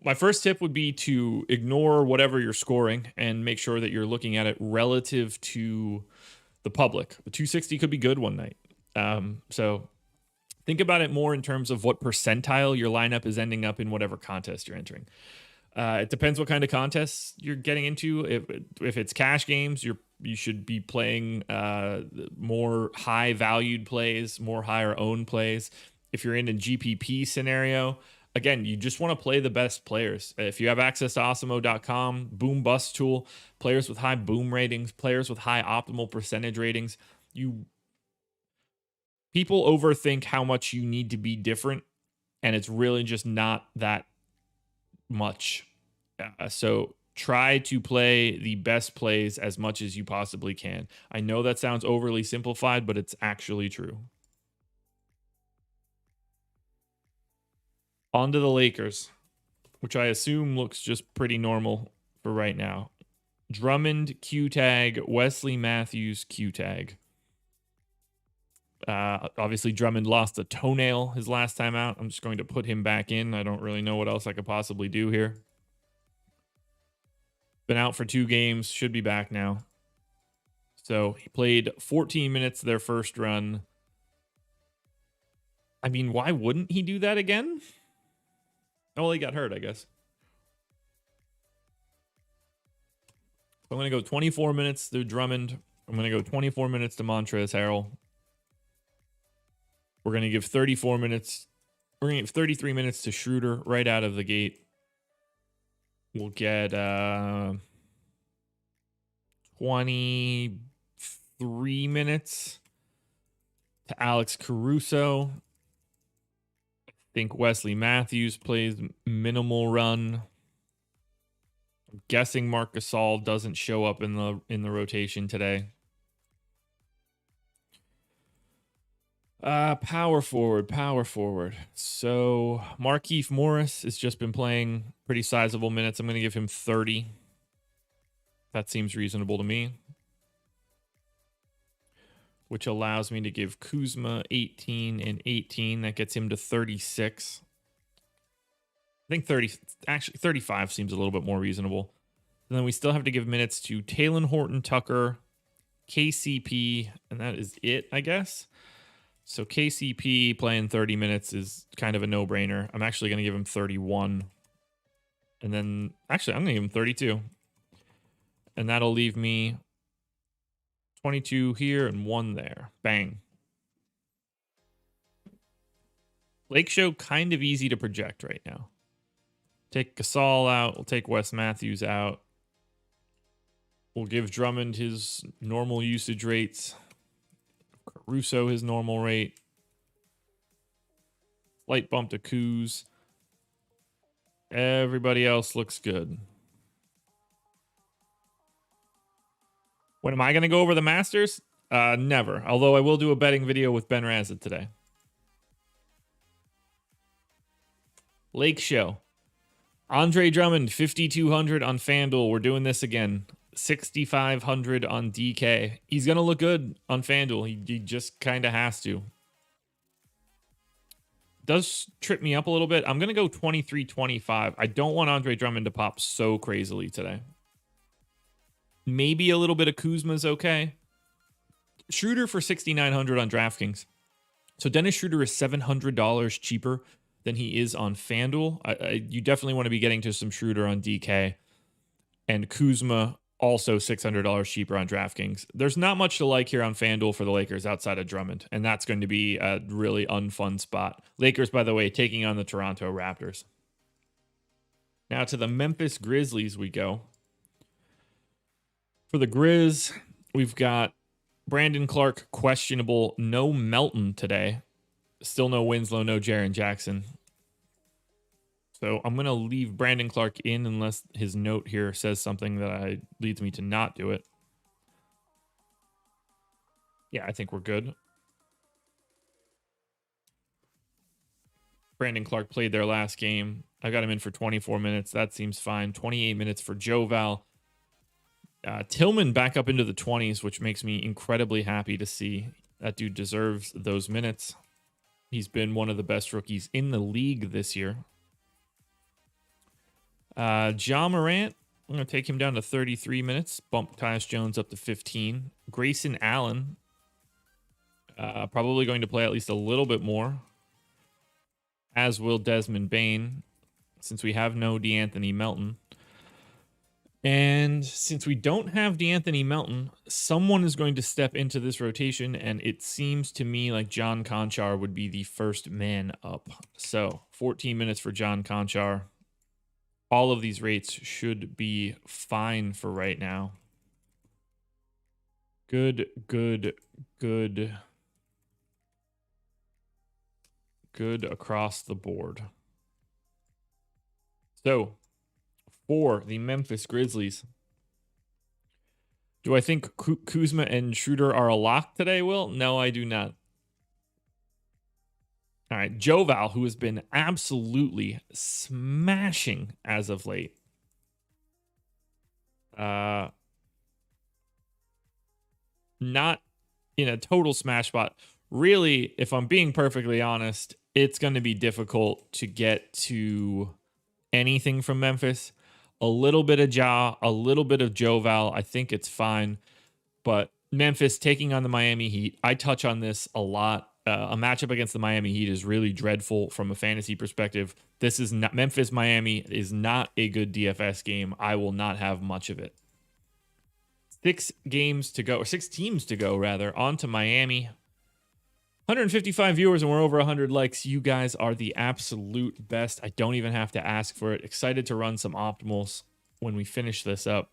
my first tip would be to ignore whatever you're scoring and make sure that you're looking at it relative to the public. The 260 could be good one night. So think about it more in terms of what percentile your lineup is ending up in whatever contest you're entering. It depends what kind of contests you're getting into. If it's cash games, you should be playing more high valued plays, more higher owned plays. If you're in a GPP scenario, again, you just want to play the best players. If you have access to Awesemo.com, boom bust tool, players with high boom ratings, players with high optimal percentage ratings, people overthink how much you need to be different, and it's really just not that much. So try to play the best plays as much as you possibly can. I know that sounds overly simplified, but it's actually true. On to the Lakers, which I assume looks just pretty normal for right now. Drummond, Q-tag, Wesley Matthews, Q-tag. Obviously, Drummond lost a toenail his last time out. I'm just going to put him back in. I don't really know what else I could possibly do here. Been out for 2 games. Should be back now. So he played 14 minutes their first run. I mean, why wouldn't he do that again? Oh, he got hurt, I guess. So I'm going to go 24 minutes to Drummond. I'm going to go 24 minutes to Montrezl Harrell. We're going to give 34 minutes. We're going to give 33 minutes to Schroeder right out of the gate. We'll get 23 minutes to Alex Caruso. I think Wesley Matthews plays minimal run. I'm guessing Marc Gasol doesn't show up in the rotation today. Power forward. So Markieff Morris has just been playing pretty sizable minutes. I'm going to give him 30. That seems reasonable to me. Which allows me to give Kuzma 18 and 18. That gets him to 36. I think 35 seems a little bit more reasonable. And then we still have to give minutes to Talen Horton-Tucker, KCP, and that is it, I guess. So KCP playing 30 minutes is kind of a no-brainer. I'm actually going to give him 31. And then, actually, I'm going to give him 32. And that'll leave me 22 here and 1 there. Bang. Lake Show, kind of easy to project right now. Take Gasol out. We'll take Wes Matthews out. We'll give Drummond his normal usage rates. Caruso his normal rate. Slight bump to Kuz. Everybody else looks good. When am I going to go over the Masters? Never. Although I will do a betting video with Ben Razid today. Lake Show. Andre Drummond, 5,200 on FanDuel. We're doing this again. 6,500 on DK. He's going to look good on FanDuel. He just kind of has to. Does trip me up a little bit. I'm going to go 23-25. I don't want Andre Drummond to pop so crazily today. Maybe a little bit of Kuzma's okay. Schroeder for 6,900 on DraftKings. So Dennis Schroeder is $700 cheaper than he is on FanDuel. You definitely want to be getting to some Schroeder on DK. And Kuzma also $600 cheaper on DraftKings. There's not much to like here on FanDuel for the Lakers outside of Drummond. And that's going to be a really unfun spot. Lakers, by the way, taking on the Toronto Raptors. Now to the Memphis Grizzlies we go. For the Grizz, we've got Brandon Clark questionable. No Melton today. Still no Winslow, no Jaren Jackson. So I'm going to leave Brandon Clark in unless his note here says something that leads me to not do it. Yeah, I think we're good. Brandon Clark played their last game. I got him in for 24 minutes. That seems fine. 28 minutes for Joval. Tillman back up into the 20s, which makes me incredibly happy to see. That dude deserves those minutes. He's been one of the best rookies in the league this year. Ja Morant, I'm going to take him down to 33 minutes. Bump Tyus Jones up to 15. Grayson Allen, probably going to play at least a little bit more. As will Desmond Bane, since we have no DeAnthony Melton. And since we don't have DeAnthony Melton, someone is going to step into this rotation, and it seems to me like John Conchar would be the first man up. So 14 minutes for John Conchar. All of these rates should be fine for right now. Good across the board. So, for the Memphis Grizzlies, do I think Kuzma and Schroeder are a lock today, Will? No, I do not. All right, Joval, who has been absolutely smashing as of late. Not in a total smash spot. Really, if I'm being perfectly honest, it's going to be difficult to get to anything from Memphis. A little bit of Ja, a little bit of Joval. I think it's fine. But Memphis taking on the Miami Heat. I touch on this a lot. A matchup against the Miami Heat is really dreadful from a fantasy perspective. This is not Memphis-Miami is not a good DFS game. I will not have much of it. 6 games to go, or 6 teams to go, rather, on to Miami. 155 viewers and we're over 100 likes. You guys are the absolute best. I don't even have to ask for it. Excited to run some optimals when we finish this up.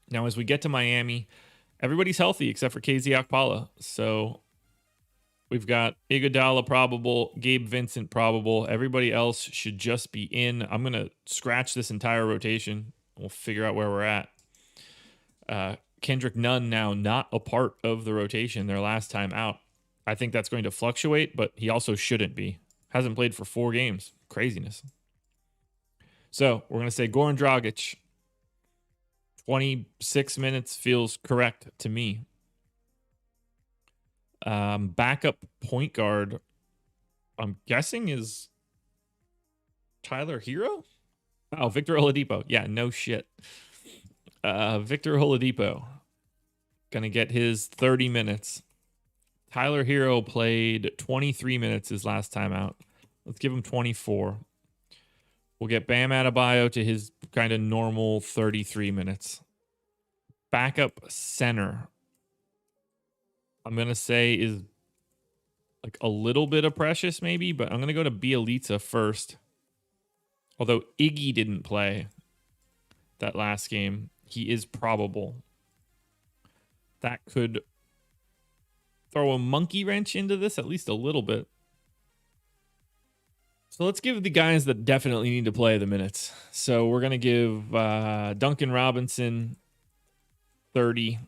Now, as we get to Miami, everybody's healthy except for KZ Okpala. So we've got Iguodala probable, Gabe Vincent probable. Everybody else should just be in. I'm going to scratch this entire rotation. We'll figure out where we're at. Kendrick Nunn now not a part of the rotation their last time out. I think that's going to fluctuate, but he also shouldn't be. Hasn't played for 4 games. Craziness. So we're going to say Goran Dragic. 26 minutes feels correct to me. Backup point guard, I'm guessing, is Tyler Hero? Oh, Victor Oladipo. Yeah, no shit. Victor Oladipo. Gonna get his 30 minutes. Tyler Hero played 23 minutes his last time out. Let's give him 24. We'll get Bam Adebayo to his kind of normal 33 minutes. Backup center, I'm going to say, is like a little bit of Precious maybe, but I'm going to go to Bielitsa first. Although Iggy didn't play that last game, he is probable. That could throw a monkey wrench into this at least a little bit. So let's give the guys that definitely need to play the minutes. So we're going to give Duncan Robinson 30.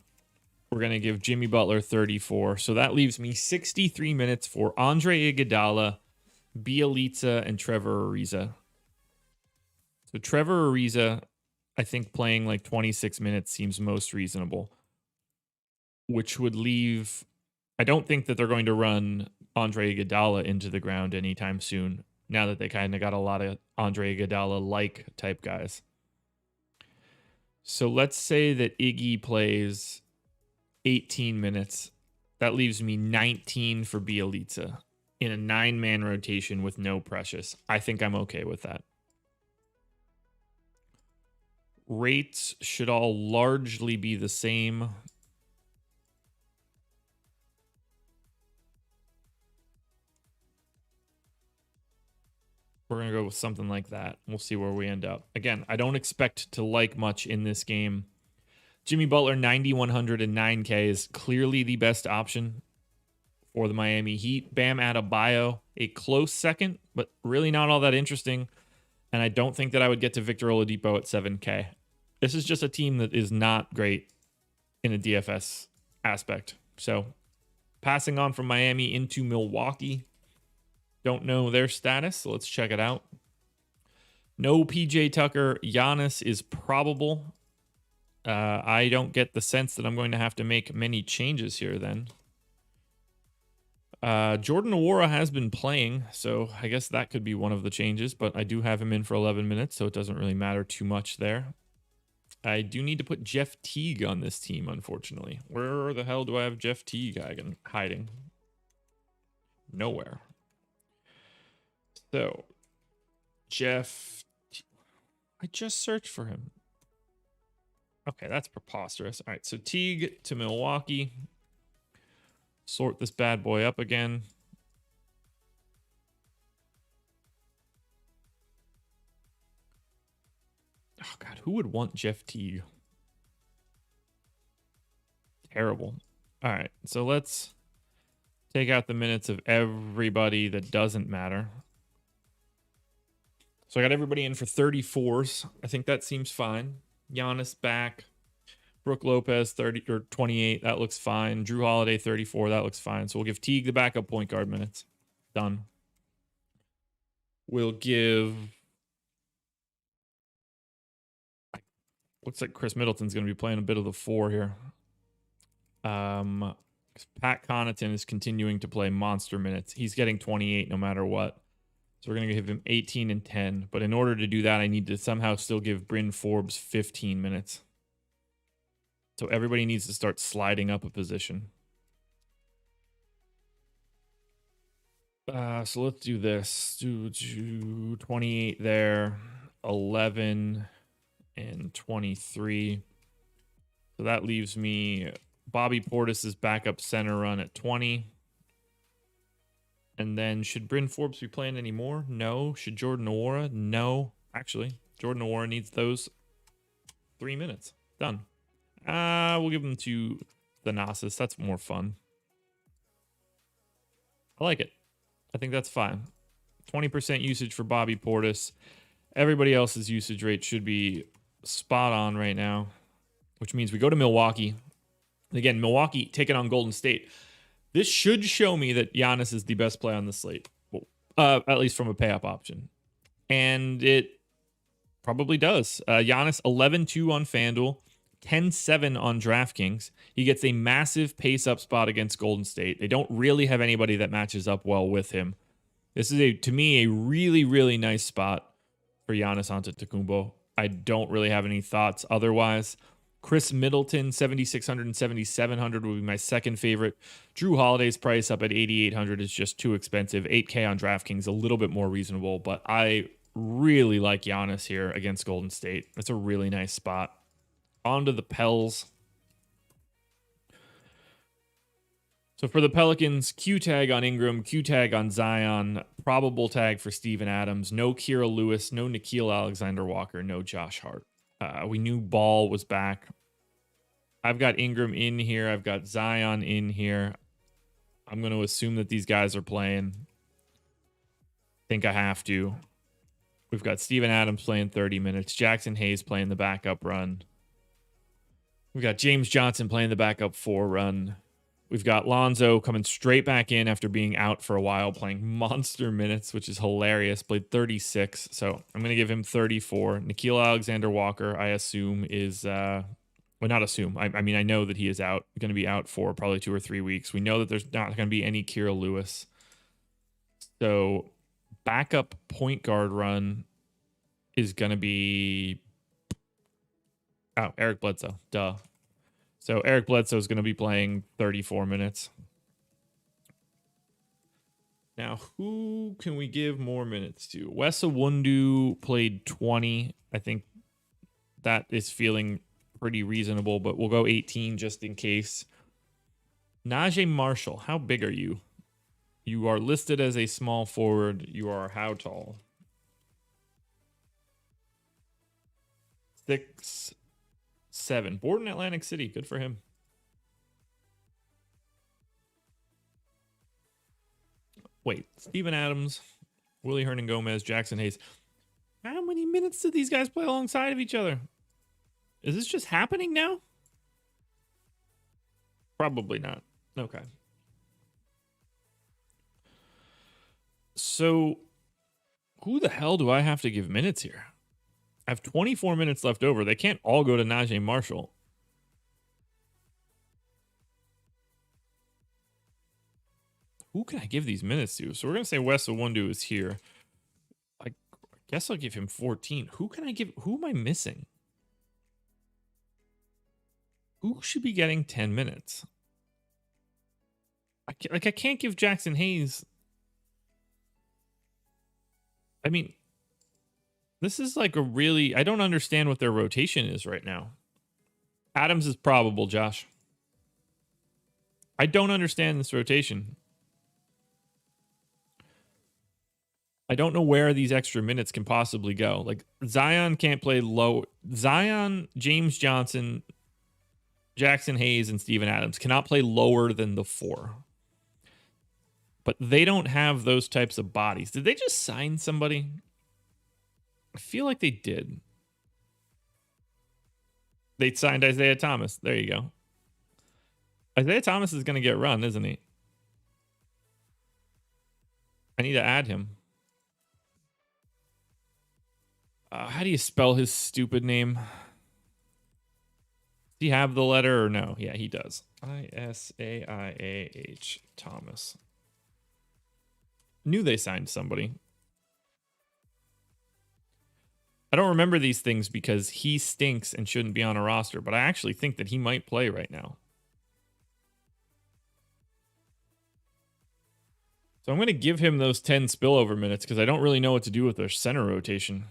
We're going to give Jimmy Butler 34. So that leaves me 63 minutes for Andre Iguodala, Bielitsa, and Trevor Ariza. So Trevor Ariza, I think playing like 26 minutes seems most reasonable, which would leave... I don't think that they're going to run Andre Iguodala into the ground anytime soon, now that they kind of got a lot of Andre Iguodala-like type guys. So let's say that Iggy plays 18 minutes. That leaves me 19 for Bielitsa in a 9-man rotation with no Precious. I think I'm okay with that. Rates should all largely be the same. We're going to go with something like that. We'll see where we end up. Again, I don't expect to like much in this game. Jimmy Butler, 9,100 and 9K is clearly the best option for the Miami Heat. Bam Adebayo, a close second, but really not all that interesting. And I don't think that I would get to Victor Oladipo at 7K. This is just a team that is not great in a DFS aspect. So passing on from Miami into Milwaukee. Don't know their status, so let's check it out. No PJ Tucker. Giannis is probable. I don't get the sense that I'm going to have to make many changes here then. Jordan Nwora has been playing, so I guess that could be one of the changes, but I do have him in for 11 minutes, so it doesn't really matter too much there. I do need to put Jeff Teague on this team, unfortunately. Where the hell do I have Jeff Teague hiding? Nowhere. So, Jeff... I just searched for him. Okay, that's preposterous. All right, so Teague to Milwaukee. Sort this bad boy up again. Oh, God, who would want Jeff Teague? Terrible. All right, so let's take out the minutes of everybody that doesn't matter. So I got everybody in for 34s. I think that seems fine. Giannis back. Brook Lopez 30 or 28. That looks fine. Drew Holiday 34. That looks fine. So we'll give Teague the backup point guard minutes. Done. We'll give... Looks like Chris Middleton's going to be playing a bit of the 4 here. Pat Connaughton is continuing to play monster minutes. He's getting 28 no matter what. So we're going to give him 18 and 10. But in order to do that, I need to somehow still give Bryn Forbes 15 minutes. So everybody needs to start sliding up a position. So let's do this. Do 28 there, 11 and 23. So that leaves me Bobby Portis's backup center run at 20. And then should Bryn Forbes be playing anymore? No. Should Jordan Nwora? No. Actually, Jordan Nwora needs those 3 minutes. Done. We'll give them to Thanasis. That's more fun. I like it. I think that's fine. 20% usage for Bobby Portis. Everybody else's usage rate should be spot on right now, which means we go to Milwaukee. Again, Milwaukee taking on Golden State. This should show me that Giannis is the best play on the slate, at least from a pay-up option. And it probably does. Giannis 11-2 on FanDuel, 10-7 on DraftKings. He gets a massive pace-up spot against Golden State. They don't really have anybody that matches up well with him. This is, to me, a really, really nice spot for Giannis Antetokounmpo. I don't really have any thoughts otherwise. Chris Middleton, 7,600 and 7,700 would be my second favorite. Drew Holiday's price up at 8,800 is just too expensive. 8K on DraftKings, a little bit more reasonable, but I really like Giannis here against Golden State. That's a really nice spot. On to the Pels. So for the Pelicans, Q tag on Ingram, Q tag on Zion, probable tag for Steven Adams, no Kira Lewis, no Nickeil Alexander-Walker, no Josh Hart. We knew Ball was back. I've got Ingram in here. I've got Zion in here. I'm going to assume that these guys are playing. Think I have to. We've got Steven Adams playing 30 minutes. Jackson Hayes playing the backup run. We've got James Johnson playing the backup 4 run. We've got Lonzo coming straight back in after being out for a while, playing monster minutes, which is hilarious. Played 36, so I'm going to give him 34. Nickeil Alexander-Walker, I assume, is... well, not assume. I mean, I know that he is out. Going to be out for probably 2 or 3 weeks. We know that there's not going to be any Kira Lewis. So backup point guard run is going to be... Oh, Eric Bledsoe. Duh. So Eric Bledsoe is going to be playing 34 minutes. Now, who can we give more minutes to? Wes Iwundu played 20. I think that is feeling pretty reasonable, but we'll go 18 just in case. Najee Marshall, how big are you? You are listed as a small forward. You are how tall? 6'7". Born in Atlantic City. Good for him. Wait, Steven Adams, Willie Hernan-Gomez, Jackson Hayes. How many minutes did these guys play alongside of each other? Is this just happening now? Probably not. Okay. So, who the hell do I have to give minutes here? I have 24 minutes left over. They can't all go to Najee Marshall. Who can I give these minutes to? So we're going to say Wes Iwundu is here. I guess I'll give him 14. Who can I give? Who am I missing? Who should be getting 10 minutes? I can't give Jackson Hayes. I mean, this is like a really... I don't understand what their rotation is right now. Adams is probable, Josh. I don't understand this rotation. I don't know where these extra minutes can possibly go. Like, Zion can't play low. Zion, James Johnson, Jackson Hayes, and Steven Adams cannot play lower than the 4. But they don't have those types of bodies. Did they just sign somebody? I feel like they did. They signed Isaiah Thomas. There you go. Isaiah Thomas is going to get run, isn't he? I need to add him. How do you spell his stupid name? Does he have the letter or no? Yeah, he does. Isaiah Thomas. Knew they signed somebody. I don't remember these things because he stinks and shouldn't be on a roster, but I actually think that he might play right now. So I'm going to give him those 10 spillover minutes because I don't really know what to do with their center rotation.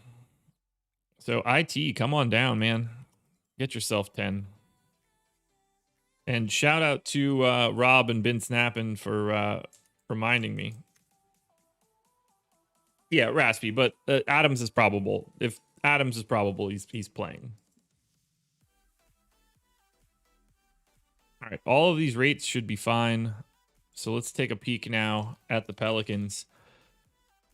So IT, come on down, man. Get yourself 10. And shout out to Rob and Ben Snappin for reminding me. Yeah, Raspy, but Adams is probable. If Adams is probable, he's playing. All right, all of these rates should be fine. So let's take a peek now at the Pelicans.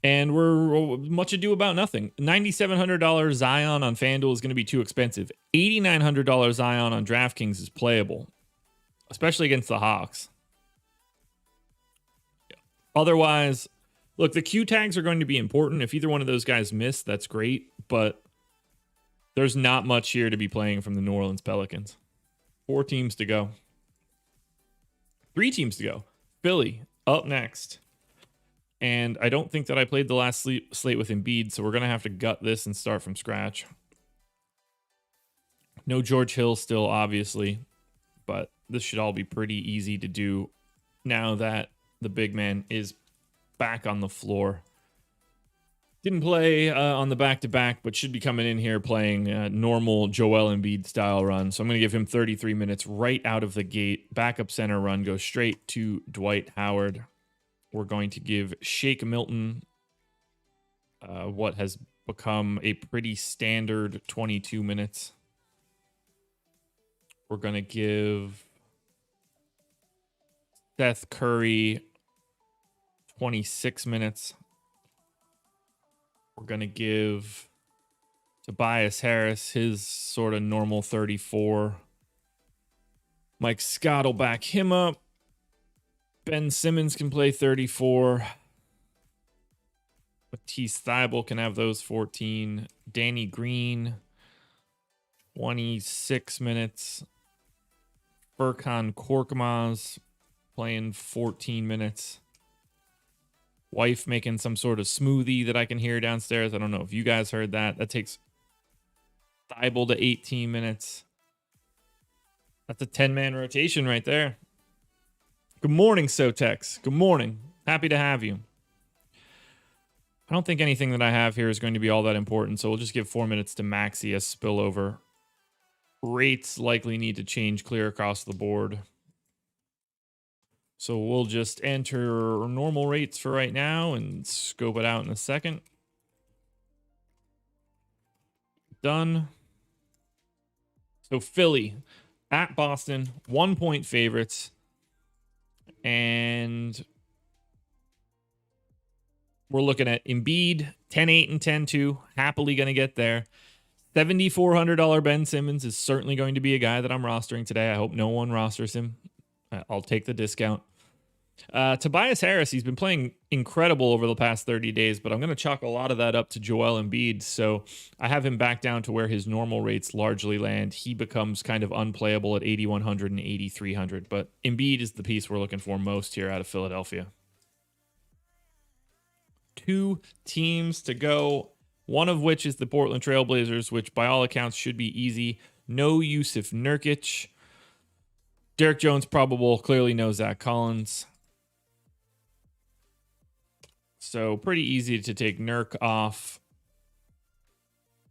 And we're much ado about nothing. $9,700 Zion on FanDuel is going to be too expensive. $8,900 Zion on DraftKings is playable, especially against the Hawks. Otherwise, look, the Q tags are going to be important. If either one of those guys miss, that's great. But there's not much here to be playing from the New Orleans Pelicans. 4 teams to go. 3 teams to go. Philly up next. And I don't think that I played the last slate with Embiid, so we're going to have to gut this and start from scratch. No George Hill still, obviously, but this should all be pretty easy to do now that the big man is back on the floor. Didn't play on the back-to-back, but should be coming in here playing normal Joel Embiid style run. So I'm going to give him 33 minutes right out of the gate. Backup center run goes straight to Dwight Howard. We're going to give Shake Milton what has become a pretty standard 22 minutes. We're going to give Seth Curry 26 minutes. We're going to give Tobias Harris his sort of normal 34. Mike Scott will back him up. Ben Simmons can play 34. Matisse Thybulle can have those 14. Danny Green, 26 minutes. Furkan Korkmaz playing 14 minutes. Wife making some sort of smoothie that I can hear downstairs. I don't know if you guys heard that. That takes Thybulle to 18 minutes. That's a 10-man rotation right there. Good morning, Sotex. Good morning. Happy to have you. I don't think anything that I have here is going to be all that important, so we'll just give 4 minutes to Maxey as spillover. Rates likely need to change clear across the board. So we'll just enter normal rates for right now and scope it out in a second. Done. So Philly at Boston, 1-point favorites. And we're looking at Embiid, 10-8 and 10-2. Happily going to get there. $7,400 Ben Simmons is certainly going to be a guy that I'm rostering today. I hope no one rosters him. I'll take the discount. Tobias Harris, he's been playing incredible over the past 30 days, but I'm going to chalk a lot of that up to Joel Embiid. So I have him back down to where his normal rates largely land. He becomes kind of unplayable at 8,100 and 8,300, but Embiid is the piece we're looking for most here out of Philadelphia. 2 teams to go, one of which is the Portland Trailblazers, which by all accounts should be easy. No Yusuf Nurkic. Derek Jones probable, clearly no Zach Collins. So pretty easy to take Nurk off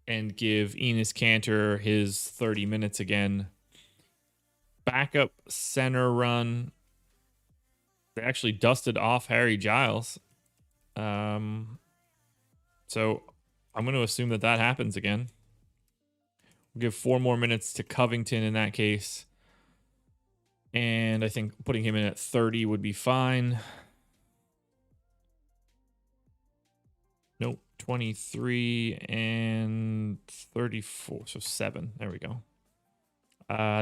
and give Enes Kanter his 30 minutes again. Backup center run. They actually dusted off Harry Giles. So I'm going to assume that happens again. We'll give 4 more minutes to Covington in that case. And I think putting him in at 30 would be fine. Nope, 23 and 34, so 7. There we go.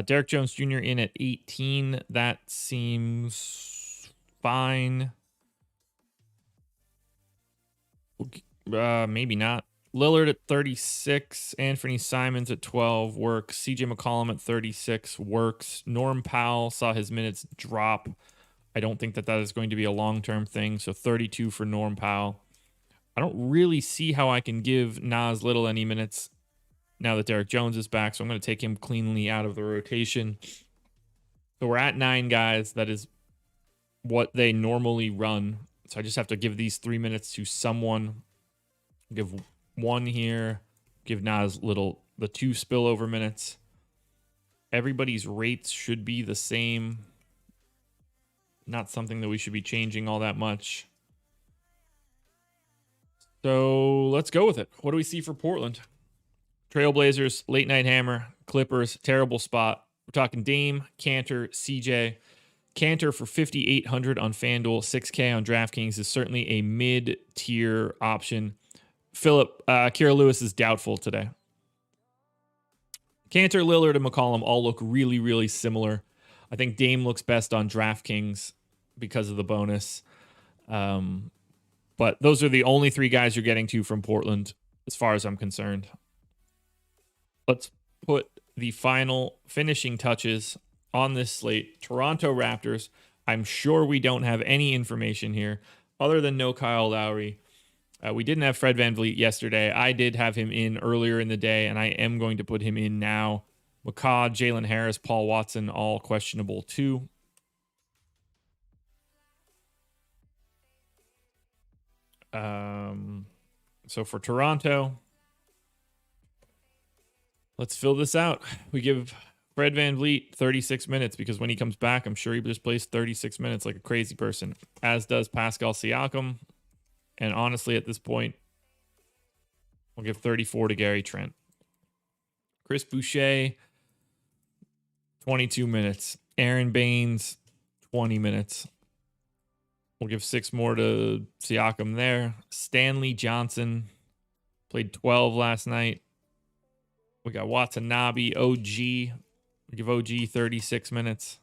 Derek Jones Jr. in at 18. That seems fine. Maybe not. Lillard at 36. Anthony Simons at 12 works. CJ McCollum at 36 works. Norm Powell saw his minutes drop. I don't think that is going to be a long-term thing, so 32 for Norm Powell. I don't really see how I can give Nas Little any minutes now that Derek Jones is back, so I'm going to take him cleanly out of the rotation. So we're at 9 guys. That is what they normally run. So I just have to give these 3 minutes to someone. Give 1 here. Give Nas Little the 2 spillover minutes. Everybody's rates should be the same. Not something that we should be changing all that much. So let's go with it. What do we see for Portland? Trailblazers, late night hammer, Clippers, terrible spot. We're talking Dame, Kanter, CJ. Kanter for 5,800 on FanDuel, 6K on DraftKings is certainly a mid-tier option. Philip, Kira Lewis is doubtful today. Kanter, Lillard, and McCollum all look really, really similar. I think Dame looks best on DraftKings because of the bonus. But those are the only 3 guys you're getting to from Portland, as far as I'm concerned. Let's put the final finishing touches on this slate. Toronto Raptors. I'm sure we don't have any information here other than no Kyle Lowry. We didn't have Fred VanVleet yesterday. I did have him in earlier in the day, and I am going to put him in now. McCaw, Jalen Harris, Paul Watson, all questionable too. So for Toronto, let's fill this out. We give Fred VanVleet 36 minutes because when he comes back, I'm sure he just plays 36 minutes like a crazy person, as does Pascal Siakam. And honestly, at this point, we'll give 34 to Gary Trent. Chris Boucher, 22 minutes. Aaron Baines, 20 minutes. We'll give 6 more to Siakam there. Stanley Johnson played 12 last night. We got Watanabe, OG. We give OG 36 minutes.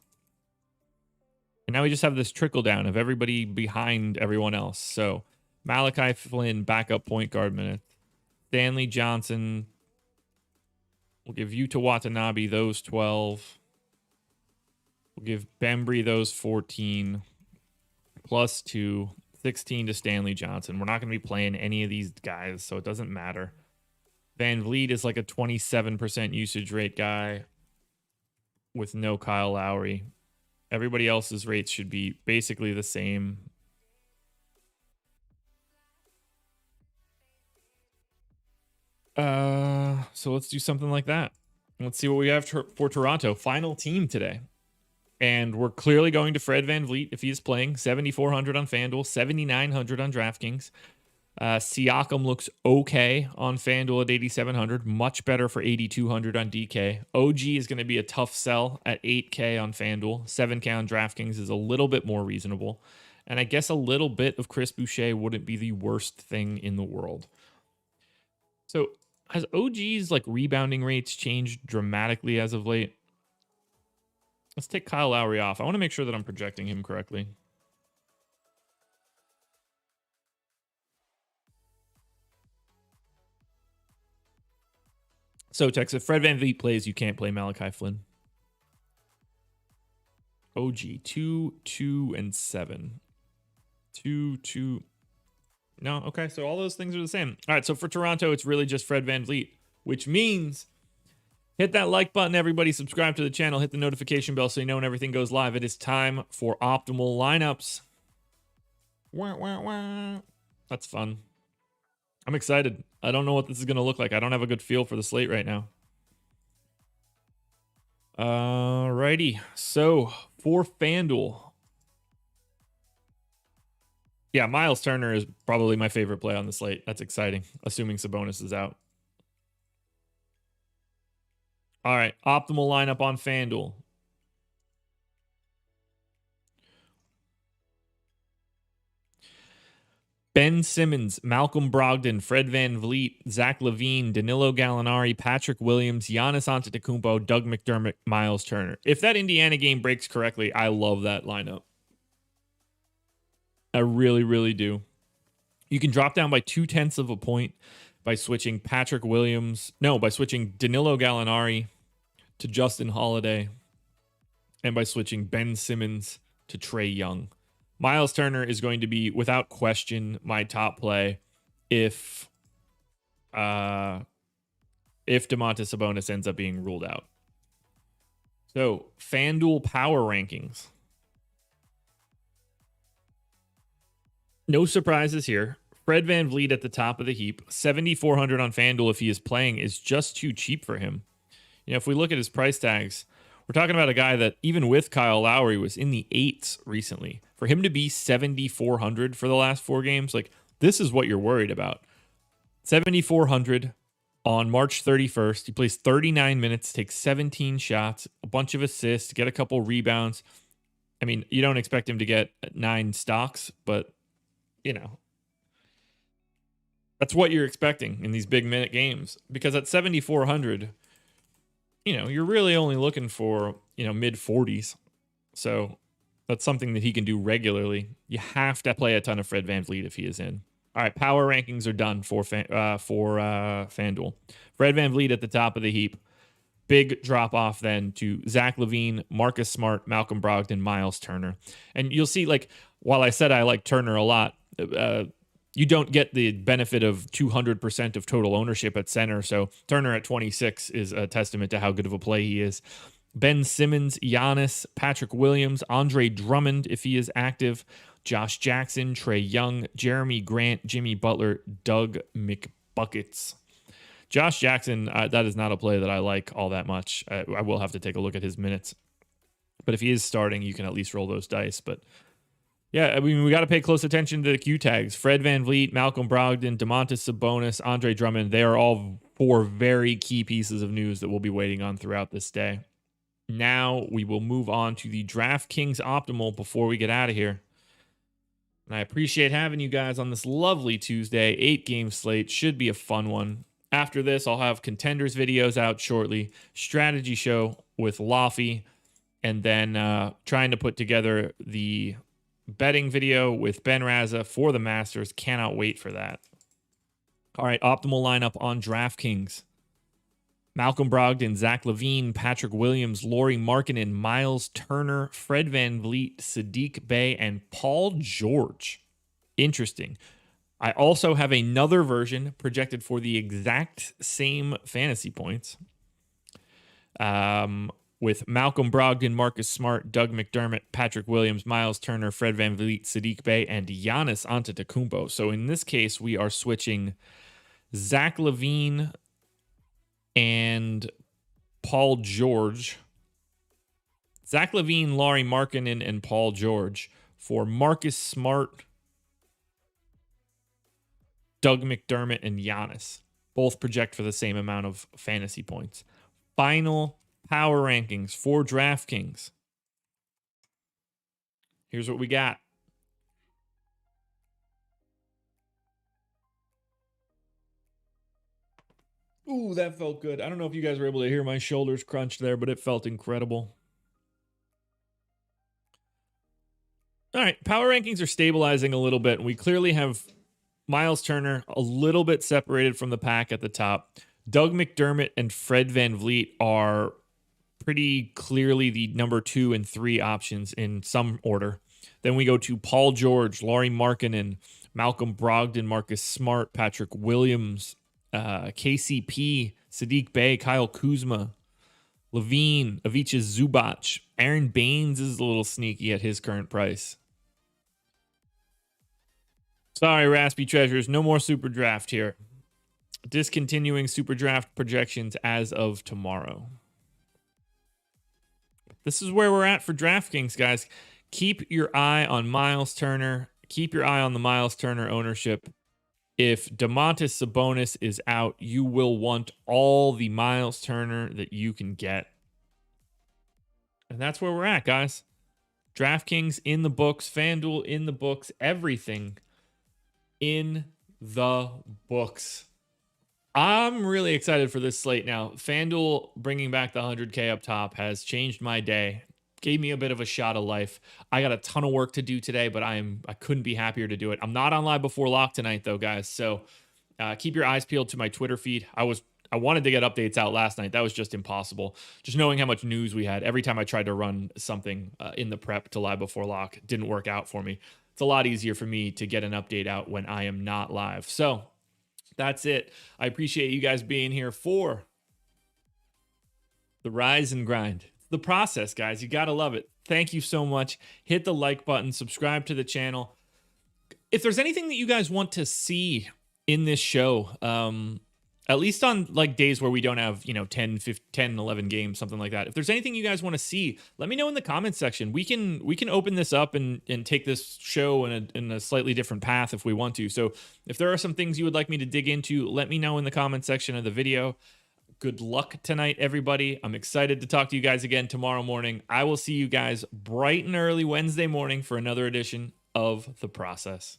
And now we just have this trickle down of everybody behind everyone else. So Malachi Flynn, backup point guard minutes. Stanley Johnson. We'll give Yuta Watanabe those 12. We'll give Bembry those 14. Plus 2, 16 to Stanley Johnson. We're not going to be playing any of these guys, so it doesn't matter. VanVleet is like a 27% usage rate guy with no Kyle Lowry. Everybody else's rates should be basically the same. So let's do something like that. Let's see what we have for Toronto. Final team today. And we're clearly going to Fred VanVleet if he's playing. 7,400 on FanDuel, 7,900 on DraftKings. Siakam looks okay on FanDuel at 8,700. Much better for 8,200 on DK. OG is going to be a tough sell at 8K on FanDuel. 7K on DraftKings is a little bit more reasonable. And I guess a little bit of Chris Boucher wouldn't be the worst thing in the world. So has OG's like rebounding rates changed dramatically as of late? Let's take Kyle Lowry off. I want to make sure that I'm projecting him correctly. So, Tex, if Fred VanVleet plays, you can't play Malachi Flynn. OG, 2, 2, and 7. 2, 2. No, okay, so all those things are the same. All right, so for Toronto, it's really just Fred VanVleet, which means hit that like button, everybody. Subscribe to the channel. Hit the notification bell so you know when everything goes live. It is time for optimal lineups. Wah, wah, wah. That's fun. I'm excited. I don't know what this is going to look like. I don't have a good feel for the slate right now. Alrighty. So for FanDuel. Yeah, Miles Turner is probably my favorite play on the slate. That's exciting, assuming Sabonis is out. All right, optimal lineup on FanDuel. Ben Simmons, Malcolm Brogdon, Fred VanVleet, Zach LaVine, Danilo Gallinari, Patrick Williams, Giannis Antetokounmpo, Doug McDermott, Miles Turner. If that Indiana game breaks correctly, I love that lineup. I really, really do. You can drop down by 0.2 of a point by switching by switching Danilo Gallinari to Justin Holiday, and by switching Ben Simmons to Trae Young. Miles Turner is going to be, without question, my top play if Domantas Sabonis ends up being ruled out. So, FanDuel power rankings. No surprises here. Fred VanVleet at the top of the heap. 7,400 on FanDuel if he is playing is just too cheap for him. You know, if we look at his price tags, we're talking about a guy that, even with Kyle Lowry, was in the 8s recently. For him to be 7,400 for the last 4 games, like, this is what you're worried about. 7,400 on March 31st. He plays 39 minutes, takes 17 shots, a bunch of assists, get a couple rebounds. I mean, you don't expect him to get 9 stocks, but, you know, that's what you're expecting in these big minute games. Because at 7,400, you know, you're really only looking for, you know, mid 40s. So That's something that he can do regularly. You have to play a ton of Fred VanVleet if he is in. All right, power rankings are done for FanDuel. Fred VanVleet at the top of the heap. Big drop off then to Zach LaVine, Marcus Smart, Malcolm Brogdon, Miles Turner. And you'll see, like, while I said I like Turner a lot, you don't get the benefit of 200% of total ownership at center. So Turner at 26 is a testament to how good of a play he is. Ben Simmons, Giannis, Patrick Williams, Andre Drummond, if he is active, Josh Jackson, Trae Young, Jeremy Grant, Jimmy Butler, Doug McBuckets. Josh Jackson, that is not a play that I like all that much. I will have to take a look at his minutes. But if he is starting, you can at least roll those dice. But yeah, I mean, we got to pay close attention to the Q tags. Fred VanVleet, Malcolm Brogdon, Domantas Sabonis, Andre Drummond. They are all 4 very key pieces of news that we'll be waiting on throughout this day. Now we will move on to the DraftKings Optimal before we get out of here. And I appreciate having you guys on this lovely Tuesday. 8-game slate. Should be a fun one. After this, I'll have contenders videos out shortly. Strategy show with Laffy. And then trying to put together the betting video with Ben Raza for the Masters. Cannot wait for that. All right, optimal lineup on DraftKings. Malcolm Brogdon, Zach LaVine, Patrick Williams, Lauri Markkanen, Miles Turner, Fred VanVleet, Saddiq Bey, and Paul George. Interesting. I also have another version projected for the exact same fantasy points. With Malcolm Brogdon, Marcus Smart, Doug McDermott, Patrick Williams, Miles Turner, Fred VanVleet, Saddiq Bey, and Giannis Antetokounmpo. So in this case, we are switching Zach LaVine and Paul George. Zach LaVine, Lauri Markkanen, and Paul George for Marcus Smart, Doug McDermott, and Giannis. Both project for the same amount of fantasy points. Final power rankings for DraftKings. Here's what we got. Ooh, that felt good. I don't know if you guys were able to hear my shoulders crunch there, but it felt incredible. All right, power rankings are stabilizing a little bit, and we clearly have Miles Turner a little bit separated from the pack at the top. Doug McDermott and Fred VanVleet are pretty clearly the number 2 and 3 options in some order. Then we go to Paul George, Lauri Markkanen, Malcolm Brogdon, Marcus Smart, Patrick Williams, KCP, Saddiq Bey, Kyle Kuzma, LaVine, Ivica Zubac. Aaron Baines is a little sneaky at his current price. Sorry, Raspy Treasures, no more Super Draft here. Discontinuing Super Draft projections as of tomorrow. This is where we're at for DraftKings, guys. Keep your eye on Miles Turner. Keep your eye on the Miles Turner ownership. If Domantas Sabonis is out, you will want all the Miles Turner that you can get. And that's where we're at, guys. DraftKings in the books, FanDuel in the books, everything in the books. I'm really excited for this slate now. FanDuel bringing back the 100K up top has changed my day. Gave me a bit of a shot of life. I got a ton of work to do today, but I couldn't be happier to do it. I'm not on Live Before Lock tonight, though, guys. So keep your eyes peeled to my Twitter feed. I wanted to get updates out last night. That was just impossible. Just knowing how much news we had. Every time I tried to run something in the prep to Live Before Lock, it didn't work out for me. It's a lot easier for me to get an update out when I am not live. So that's it. I appreciate you guys being here for the Rise and Grind. The process, guys. You got to love it. Thank you so much. Hit the like button. Subscribe to the channel. If there's anything that you guys want to see in this show, at least on like days where we don't have, 10, 11 games, something like that. If there's anything you guys want to see, let me know in the comments section. We can open this up and take this show in a slightly different path if we want to. So if there are some things you would like me to dig into, let me know in the comments section of the video. Good luck tonight, everybody. I'm excited to talk to you guys again tomorrow morning. I will see you guys bright and early Wednesday morning for another edition of The Process.